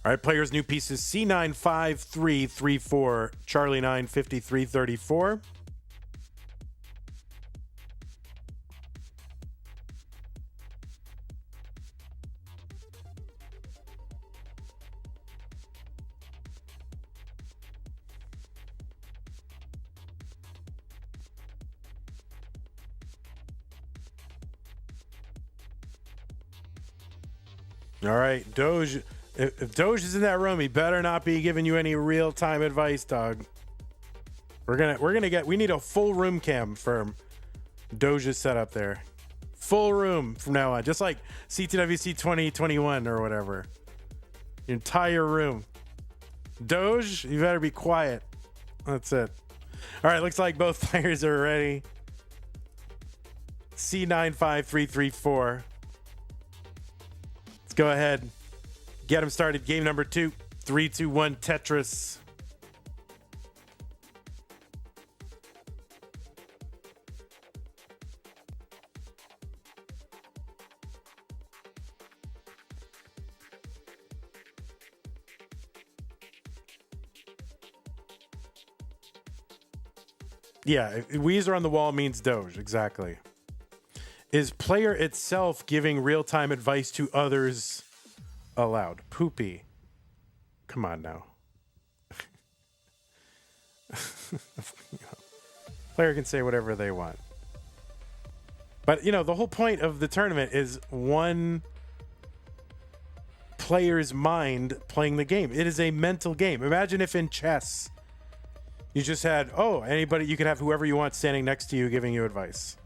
All right, players' new pieces. C95334, Charlie 95334. All right, Doge. If Doge is in that room, he better not be giving you any real-time advice, Dog. We need a full room cam for Doge's setup there. Full room from now on, just like CTWC 2021 or whatever. Your entire room. Doge, you better be quiet. That's it. All right, looks like both players are ready. C95334. Let's go ahead. Get them started. Game number 2. 3, 2, 1, Tetris. Yeah, Weezer on the wall means Doge, exactly. Is player itself giving real-time advice to others allowed? Poopy. Come on now. Player can say whatever they want. But, you know, the whole point of the tournament is one player's mind playing the game. It is a mental game. Imagine if in chess you just had, anybody, you could have whoever you want standing next to you giving you advice.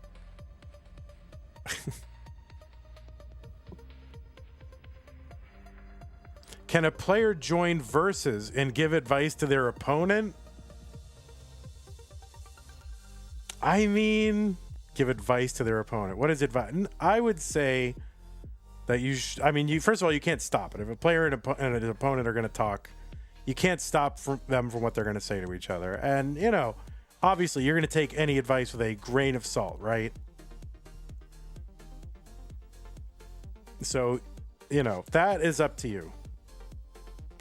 Can a player join versus and give advice to their opponent? I mean, give advice to their opponent. What is advice? I would say that first of all, you can't stop it. If a player and an opponent are going to talk, you can't stop them from what they're going to say to each other. And, you know, obviously you're going to take any advice with a grain of salt, right? So, you know, that is up to you.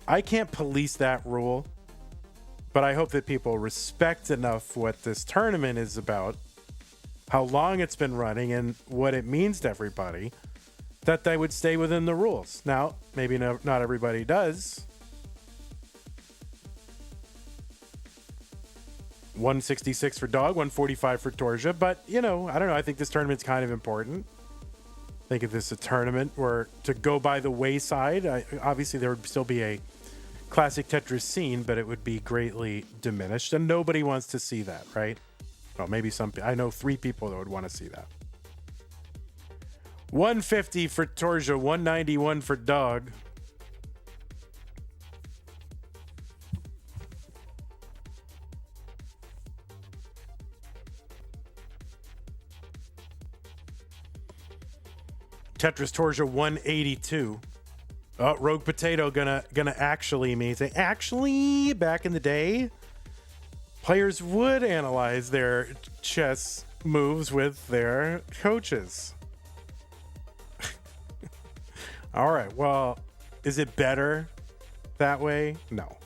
I can't police that rule, but I hope that people respect enough what this tournament is about, how long it's been running, and what it means to everybody, that they would stay within the rules. Now, maybe not everybody does. 166 for Dog, 145 for Torzsa, but, you know, I don't know. I think this tournament's kind of important. I think if this is a tournament were to go by the wayside, obviously there would still be a classic Tetris scene, but it would be greatly diminished, and nobody wants to see that, right? Well, maybe I know 3 people that would want to see that. 150 for Torzsa, 191 for Dog. Tetris Torzsa 182. Oh, Rogue Potato gonna actually mean say actually back in the day, players would analyze their chess moves with their coaches. All right, well, is it better that way? No.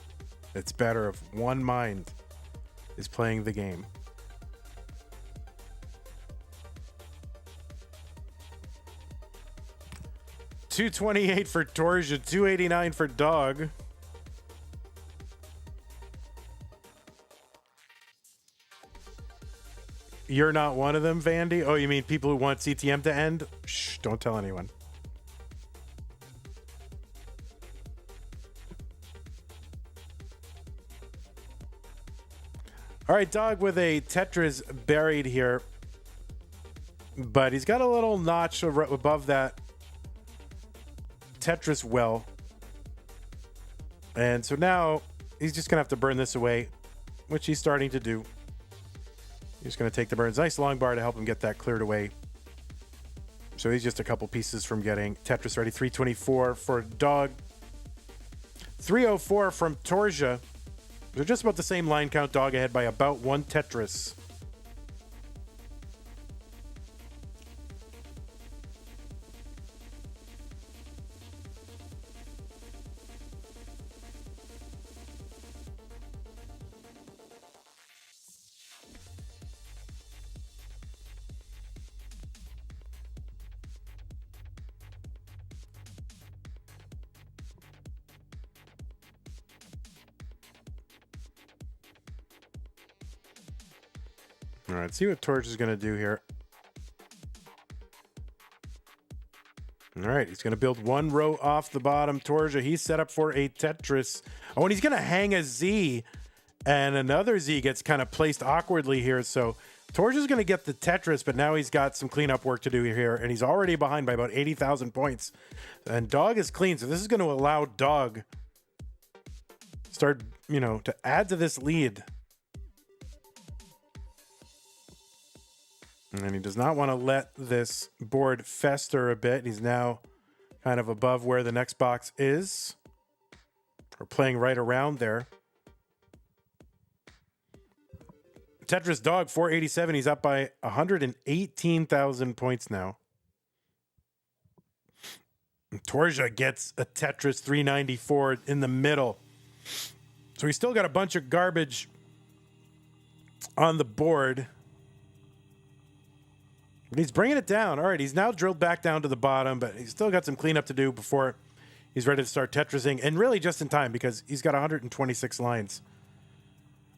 It's better if one mind is playing the game. $228 for Torzsa, $289 for Dog. You're not one of them, Vandy? Oh, you mean people who want CTM to end? Shh, don't tell anyone. All right, Dog with a Tetris buried here. But he's got a little notch above that Tetris well. And so now he's just going to have to burn this away, which he's starting to do. He's going to take the burns. Nice long bar to help him get that cleared away. So he's just a couple pieces from getting Tetris ready. 324 for Dog. 304 from Torzsa. They're just about the same line count. Dog ahead by about 1 Tetris. All right, see what Torzsa is going to do here. All right, he's going to build 1 row off the bottom. Torzsa, he's set up for a Tetris. Oh, and he's going to hang a Z, and another Z gets kind of placed awkwardly here. So Torzsa's going to get the Tetris, but now he's got some cleanup work to do here, and he's already behind by about 80,000 points. And Dog is clean, so this is going to allow Dog start, to add to this lead. And he does not want to let this board fester a bit. He's now kind of above where the next box is. Or playing right around there. Tetris Dog, 487. He's up by 118,000 points now. Torzsa gets a Tetris 394 in the middle. So he's still got a bunch of garbage on the board. But he's bringing it down. All right, he's now drilled back down to the bottom, but he's still got some cleanup to do before he's ready to start Tetrising. And really just in time because he's got 126 lines.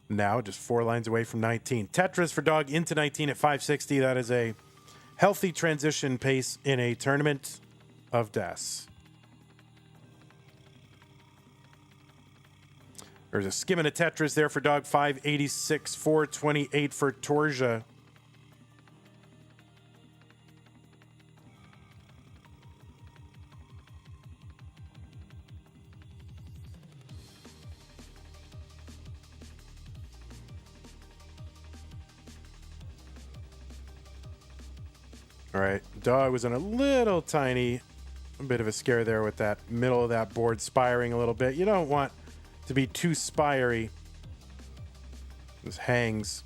Now just 4 lines away from 19. Tetris for Dog into 19 at 560. That is a healthy transition pace in a tournament of DAS. There's a skim and a Tetris there for Dog, 586, 428 for Torzsa. All right, Dog was in a little tiny bit of a scare there with that middle of that board spiring a little bit. You don't want to be too spiry. Those hangs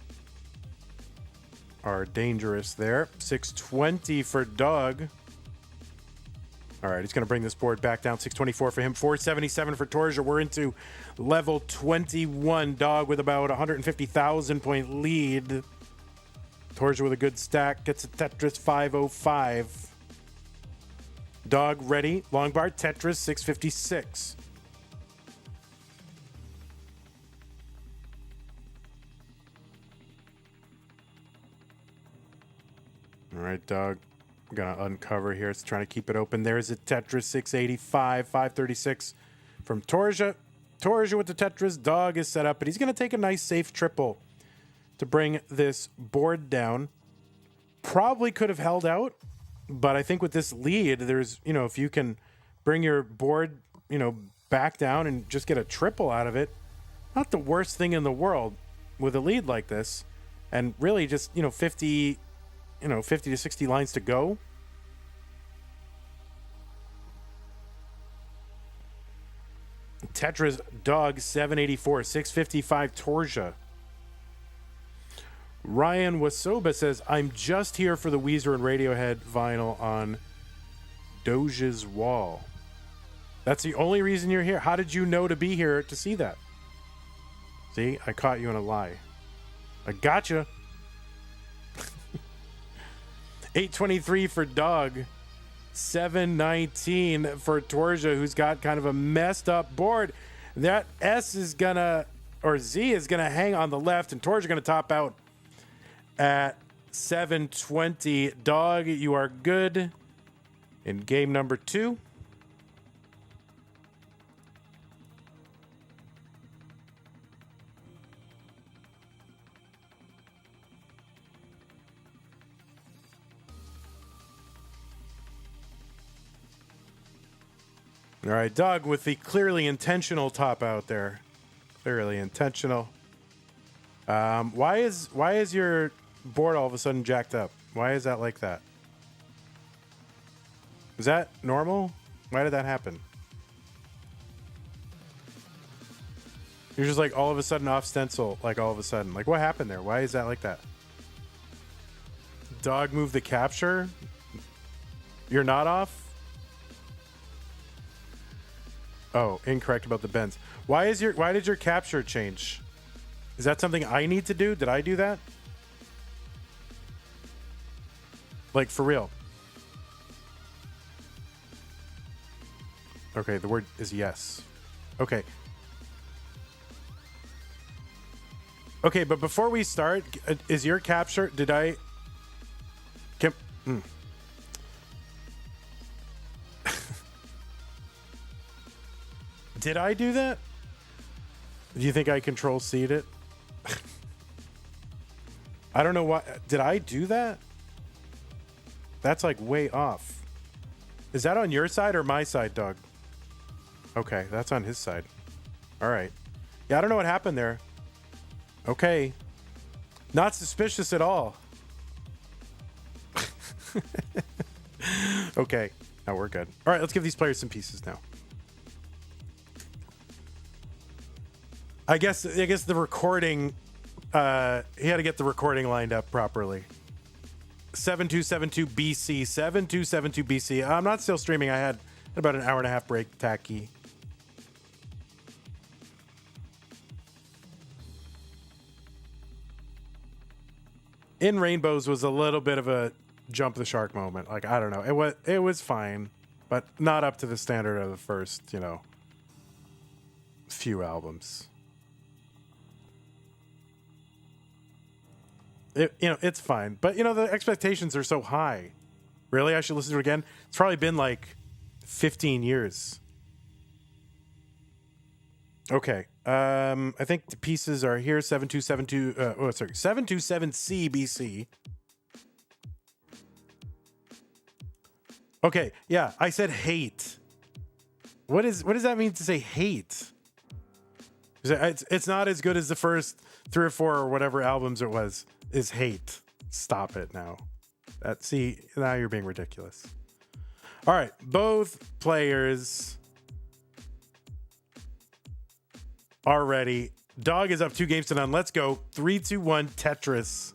are dangerous there. 620 for Dog. All right, he's going to bring this board back down. 624 for him. 477 for Torzsa. We're into level 21. Dog with about 150,000 point lead. Torzsa with a good stack. Gets a Tetris 505. Dog ready. Long bar Tetris 656. All right, Dog. I'm going to uncover here. It's trying to keep it open. There's a Tetris 685. 536 from Torzsa. Torzsa with the Tetris. Dog is set up, but he's going to take a nice safe triple to bring this board down. Probably could have held out, but I think with this lead, there's, if you can bring your board, back down and just get a triple out of it, not the worst thing in the world with a lead like this. And really just, 50 to 60 lines to go. Tetris Dog 784, 655 Torzsa. Ryan Wasoba says, I'm just here for the Weezer and Radiohead vinyl on Doge's wall. That's the only reason you're here. How did you know to be here to see that? See, I caught you in a lie. I gotcha. 823 for Dog. 719 for Torzsa, who's got kind of a messed up board. That S is gonna, or Z is gonna hang on the left, and Torzsa gonna top out at 720. Dog, you are good in game number 2. All right, Dog with the clearly intentional top out there. Clearly intentional. Why is your board all of a sudden jacked up? Why is that like that? Is that normal? Why did that happen? You're just like all of a sudden off stencil, like all of a sudden. Like what happened there? Why is that like that? Dog moved the capture? You're not off? Oh, incorrect about the bends. Why did your capture change? Is that something I need to do? Did I do that? Like for real? Okay, the word is yes. Okay. Okay, but before we start, is your capture, did I... Did I do that? Do you think I control-C'd it? I don't know why. Did I do that? That's like way off. Is that on your side or my side, Doug? Okay, that's on his side. All right. Yeah, I don't know what happened there. Okay. Not suspicious at all. Okay. Now we're good. All right, let's give these players some pieces now. I guess the recording, he had to get the recording lined up properly. 7272 BC, 7272 BC. I'm not still streaming. I had about an hour and a half break, tacky. In Rainbows was a little bit of a jump the shark moment. Like, I don't know. It was fine, but not up to the standard of the first, few albums. It's fine. But, the expectations are so high. Really? I should listen to it again? It's probably been like 15 years. Okay. I think the pieces are here. 727C BC. Okay. Yeah. I said hate. What does that mean to say hate? It's not as good as the first 3 or 4 or whatever albums it was. Is hate. Stop it now. Now you're being ridiculous. All right. Both players are ready. Dog is up 2 games to none. Let's go. 3, 2, 1, Tetris.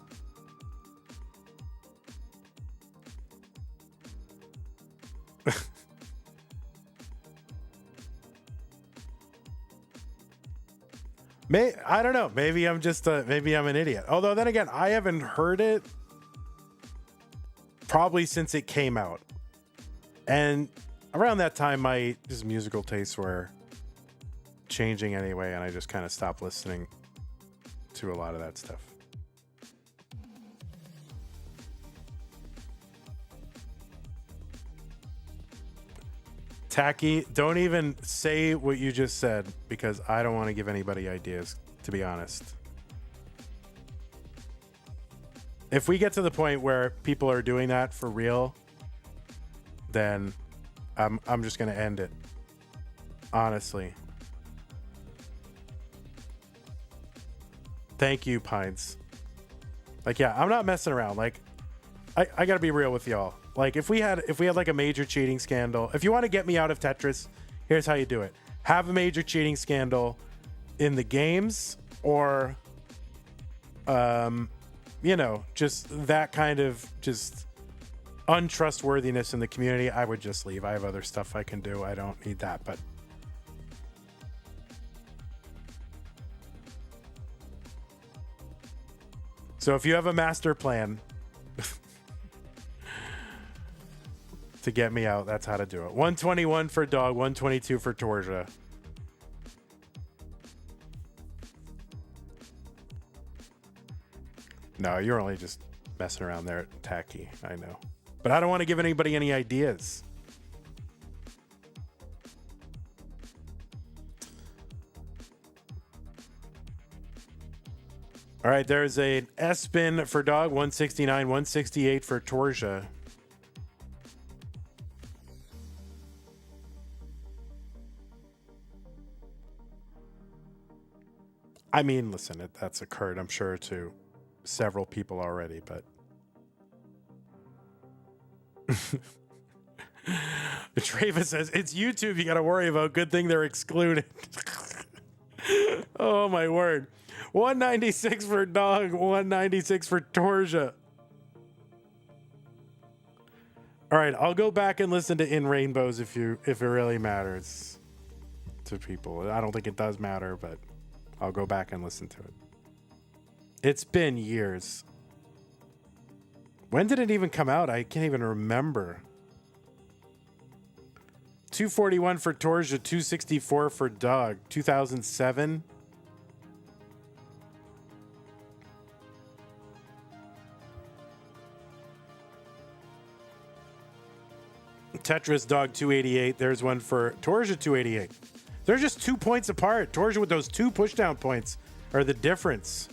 I don't know. Maybe I'm an idiot. Although then again, I haven't heard it probably since it came out. And around that time, my musical tastes were changing anyway, and I just kind of stopped listening to a lot of that stuff. Tacky, don't even say what you just said because I don't want to give anybody ideas, to be honest. If we get to the point where people are doing that for real, then I'm just going to end it. Honestly. Thank you, Pines. Like, yeah, I'm not messing around. Like, I got to be real with y'all. Like, if we had like a major cheating scandal, if you want to get me out of Tetris, here's how you do it. Have a major cheating scandal in the games or, just that kind of just untrustworthiness in the community. I would just leave. I have other stuff I can do. I don't need that, but so if you have a master plan to get me out, that's how to do it. 121 for Dog, 122 for Torzsa. No, you're only just messing around there, Tacky. I know. But I don't want to give anybody any ideas. All right, there's an S-spin for Dog, 169, 168 for Torzsa. I mean, listen, that's occurred, I'm sure, to several people already, but Travis says, it's YouTube you got to worry about. Good thing they're excluded. Oh, my word. 196 for Dog, 196 for Torzsa. All right, I'll go back and listen to In Rainbows if it really matters to people. I don't think it does matter, but I'll go back and listen to it. It's been years. When did it even come out? I can't even remember. 241 for Torzsa, 264 for Dog. 2007. Tetris, Dog, 288. There's one for Torzsa, 288. They're just 2 points apart. Torzsa with those 2 pushdown points are the difference.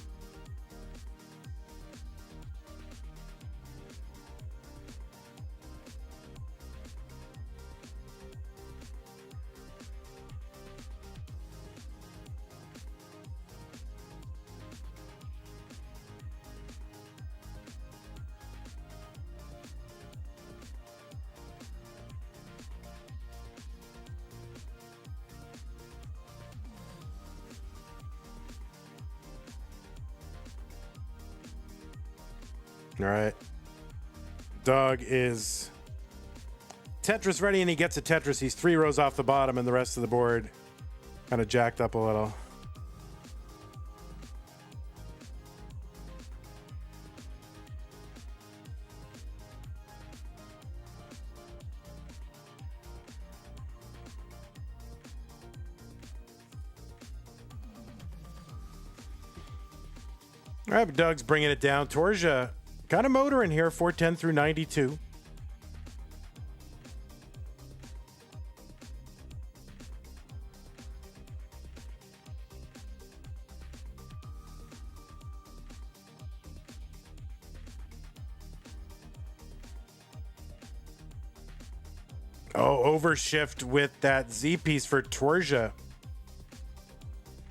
All right. Dog is Tetris ready, and he gets a Tetris. He's 3 rows off the bottom, and the rest of the board kind of jacked up a little. All right, but Doug's bringing it down. Torzsa kind of motoring here, 410 through 92. Oh, overshift with that Z piece for Torzsa.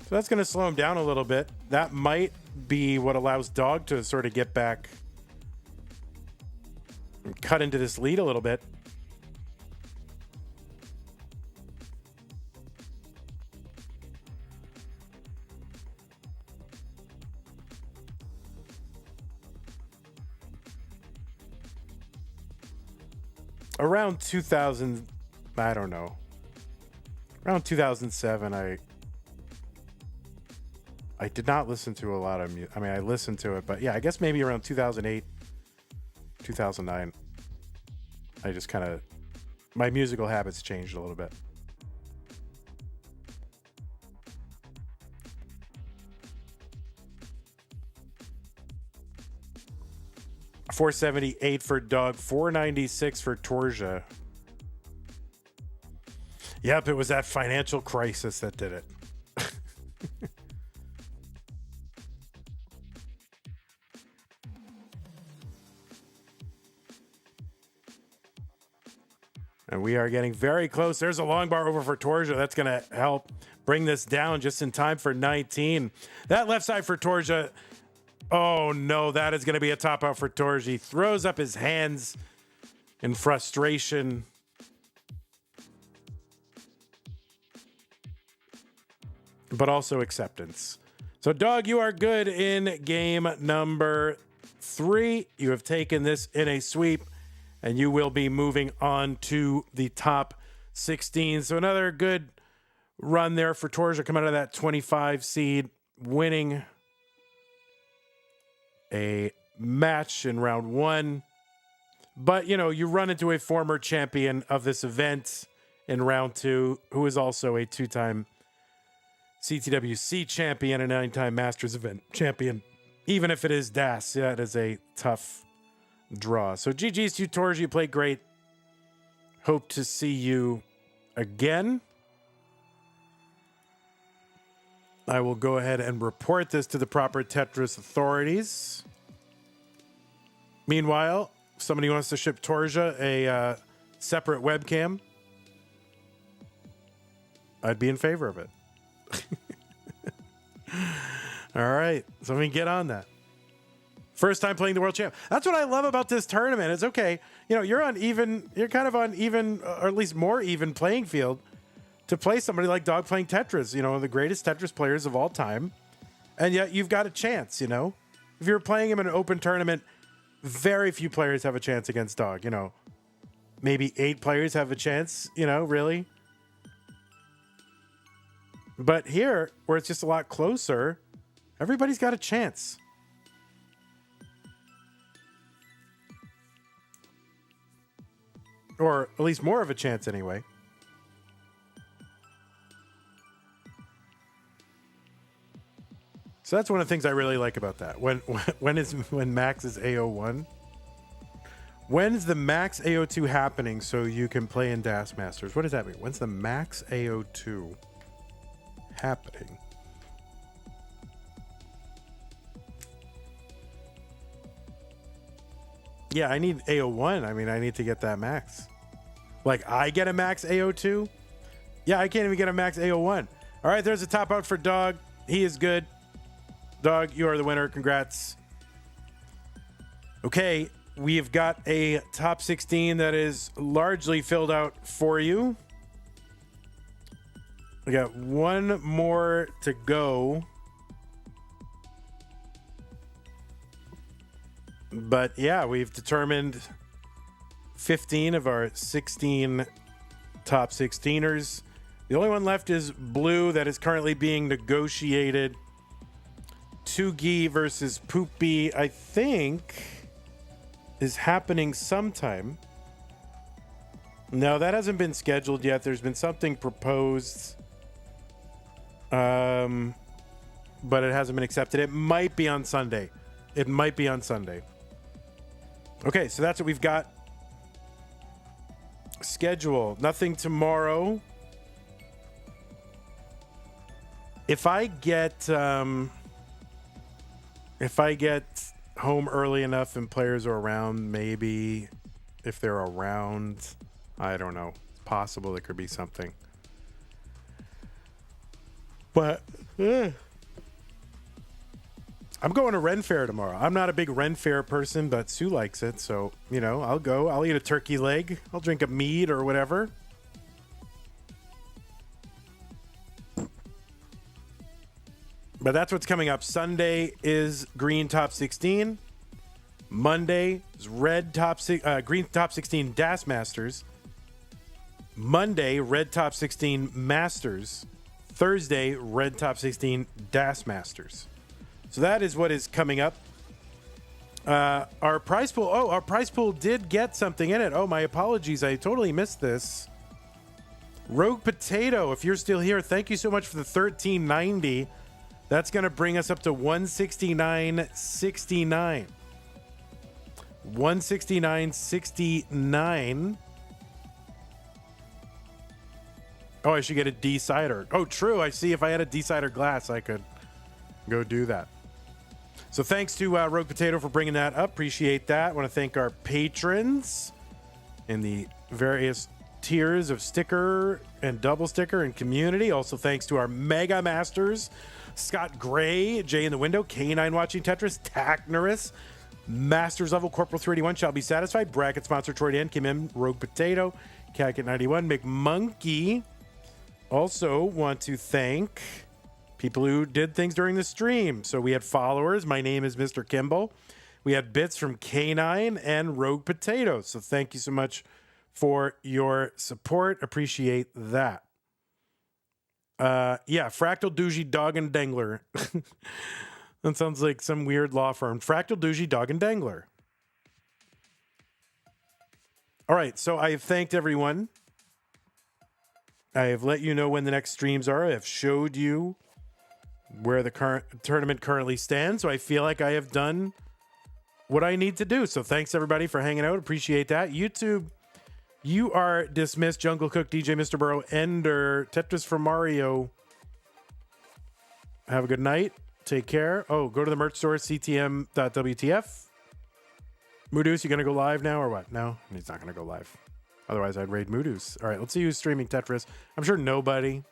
So that's going to slow him down a little bit. That might be what allows Dog to sort of get back and cut into this lead a little bit. Around 2000, I don't know. Around 2007, I did not listen to a lot of music. I mean, I listened to it, but yeah, I guess maybe around 2008, 2009, I just kind of, my musical habits changed a little bit. $478 for Doug, $496 for Torzsa. Yep, it was that financial crisis that did it. And we are getting very close. There's a long bar over for Torzsa. That's going to help bring this down just in time for 19. That left side for Torzsa. Oh, no, that is going to be a top out for Torzsa. He throws up his hands in frustration. But also acceptance. So, Dog, you are good in game number 3. You have taken this in a sweep, and you will be moving on to the top 16. So, another good run there for Torzsa, coming out of that 25 seed, winning a match in round 1. But, you know, you run into a former champion of this event in round 2, who is also a 2-time CTWC champion, a 9-time Masters event champion. Even if it is DAS, that is a tough draw. So GG's to you, Torzsa. You played great. Hope to see you again. I will go ahead and report this to the proper Tetris authorities. Meanwhile, if somebody wants to ship Torzsa a separate webcam, I'd be in favor of it. All right, so we can get on that. First time playing the world champ. That's what I love about this tournament. It's okay. You know, you're kind of on even, or at least more even playing field to play somebody like Dog playing Tetris, you know, the greatest Tetris players of all time. And yet you've got a chance, you know. If you're playing him in an open tournament, very few players have a chance against Dog, you know. Maybe 8 players have a chance, you know, really. But here, where it's just a lot closer, everybody's got a chance. Or at least more of a chance anyway. So that's one of the things I really like about that. When Max is AO1? When's the Max AO2 happening so you can play in DAS Masters? What does that mean? When's the Max AO2 happening? Yeah, I need AO1. I mean, I need to get that max. Like, I get a max AO2? Yeah, I can't even get a max AO1. All right, there's a top out for Dog. He is good. Dog, you are the winner. Congrats. Okay, we've got a top 16 that is largely filled out for you. We got one more to go. But yeah, we've determined 15 of our 16 top 16ers. The only one left is blue that is currently being negotiated. Tugi versus Poopy, I think, is happening sometime. No, that hasn't been scheduled yet. There's been something proposed, but it hasn't been accepted. It might be on Sunday. Okay, so that's what we've got. Schedule. Nothing tomorrow. If I get home early enough and players are around, maybe if they're around, I don't know. It's possible there could be something. But I'm going to Ren Fair tomorrow. I'm not a big Ren Fair person, but Sue likes it. So, I'll go. I'll eat a turkey leg. I'll drink a mead or whatever. But that's what's coming up. Sunday is green top 16. Monday is green top 16 DAS Masters. Monday, red top 16 Masters. Thursday, red top 16 DAS Masters. So that is what is coming up. Our prize pool. Oh, our prize pool did get something in it. Oh, my apologies. I totally missed this. Rogue Potato, if you're still here, thank you so much for the $13.90. That's going to bring us up to $169.69. $169.69. Oh, I should get a D-cider. Oh, true. I see. If I had a D-cider glass, I could go do that. So thanks to Rogue Potato for bringing that up. Appreciate that. I want to thank our patrons in the various tiers of sticker and double sticker and community. Also thanks to our Mega Masters, Scott Gray, Jay in the Window, K9 watching Tetris, Tacnerus, Masters Level, Corporal 381 shall be satisfied, Bracket sponsor Troy Dan, Kim M, Rogue Potato, Cacket 91, McMonkey. Also want to thank people who did things during the stream. So we had followers. My name is Mr. Kimball. We had bits from K9 and Rogue Potato. So thank you so much for your support. Appreciate that. Yeah, Fractal Doogie Dog and Dangler. That sounds like some weird law firm. Fractal Doogie Dog and Dangler. All right, so I have thanked everyone. I have let you know when the next streams are. I have showed you where the current tournament currently stands. So I feel like I have done what I need to do. So thanks everybody for hanging out. Appreciate that. YouTube, you are dismissed. Jungle Cook, DJ Mr. Burrow, Ender, Tetris for Mario. Have a good night. Take care. Oh, go to the merch store, ctm.wtf. Moodus, you going to go live now or what? No, he's not going to go live. Otherwise, I'd raid Moodus. All right, let's see who's streaming Tetris. I'm sure nobody.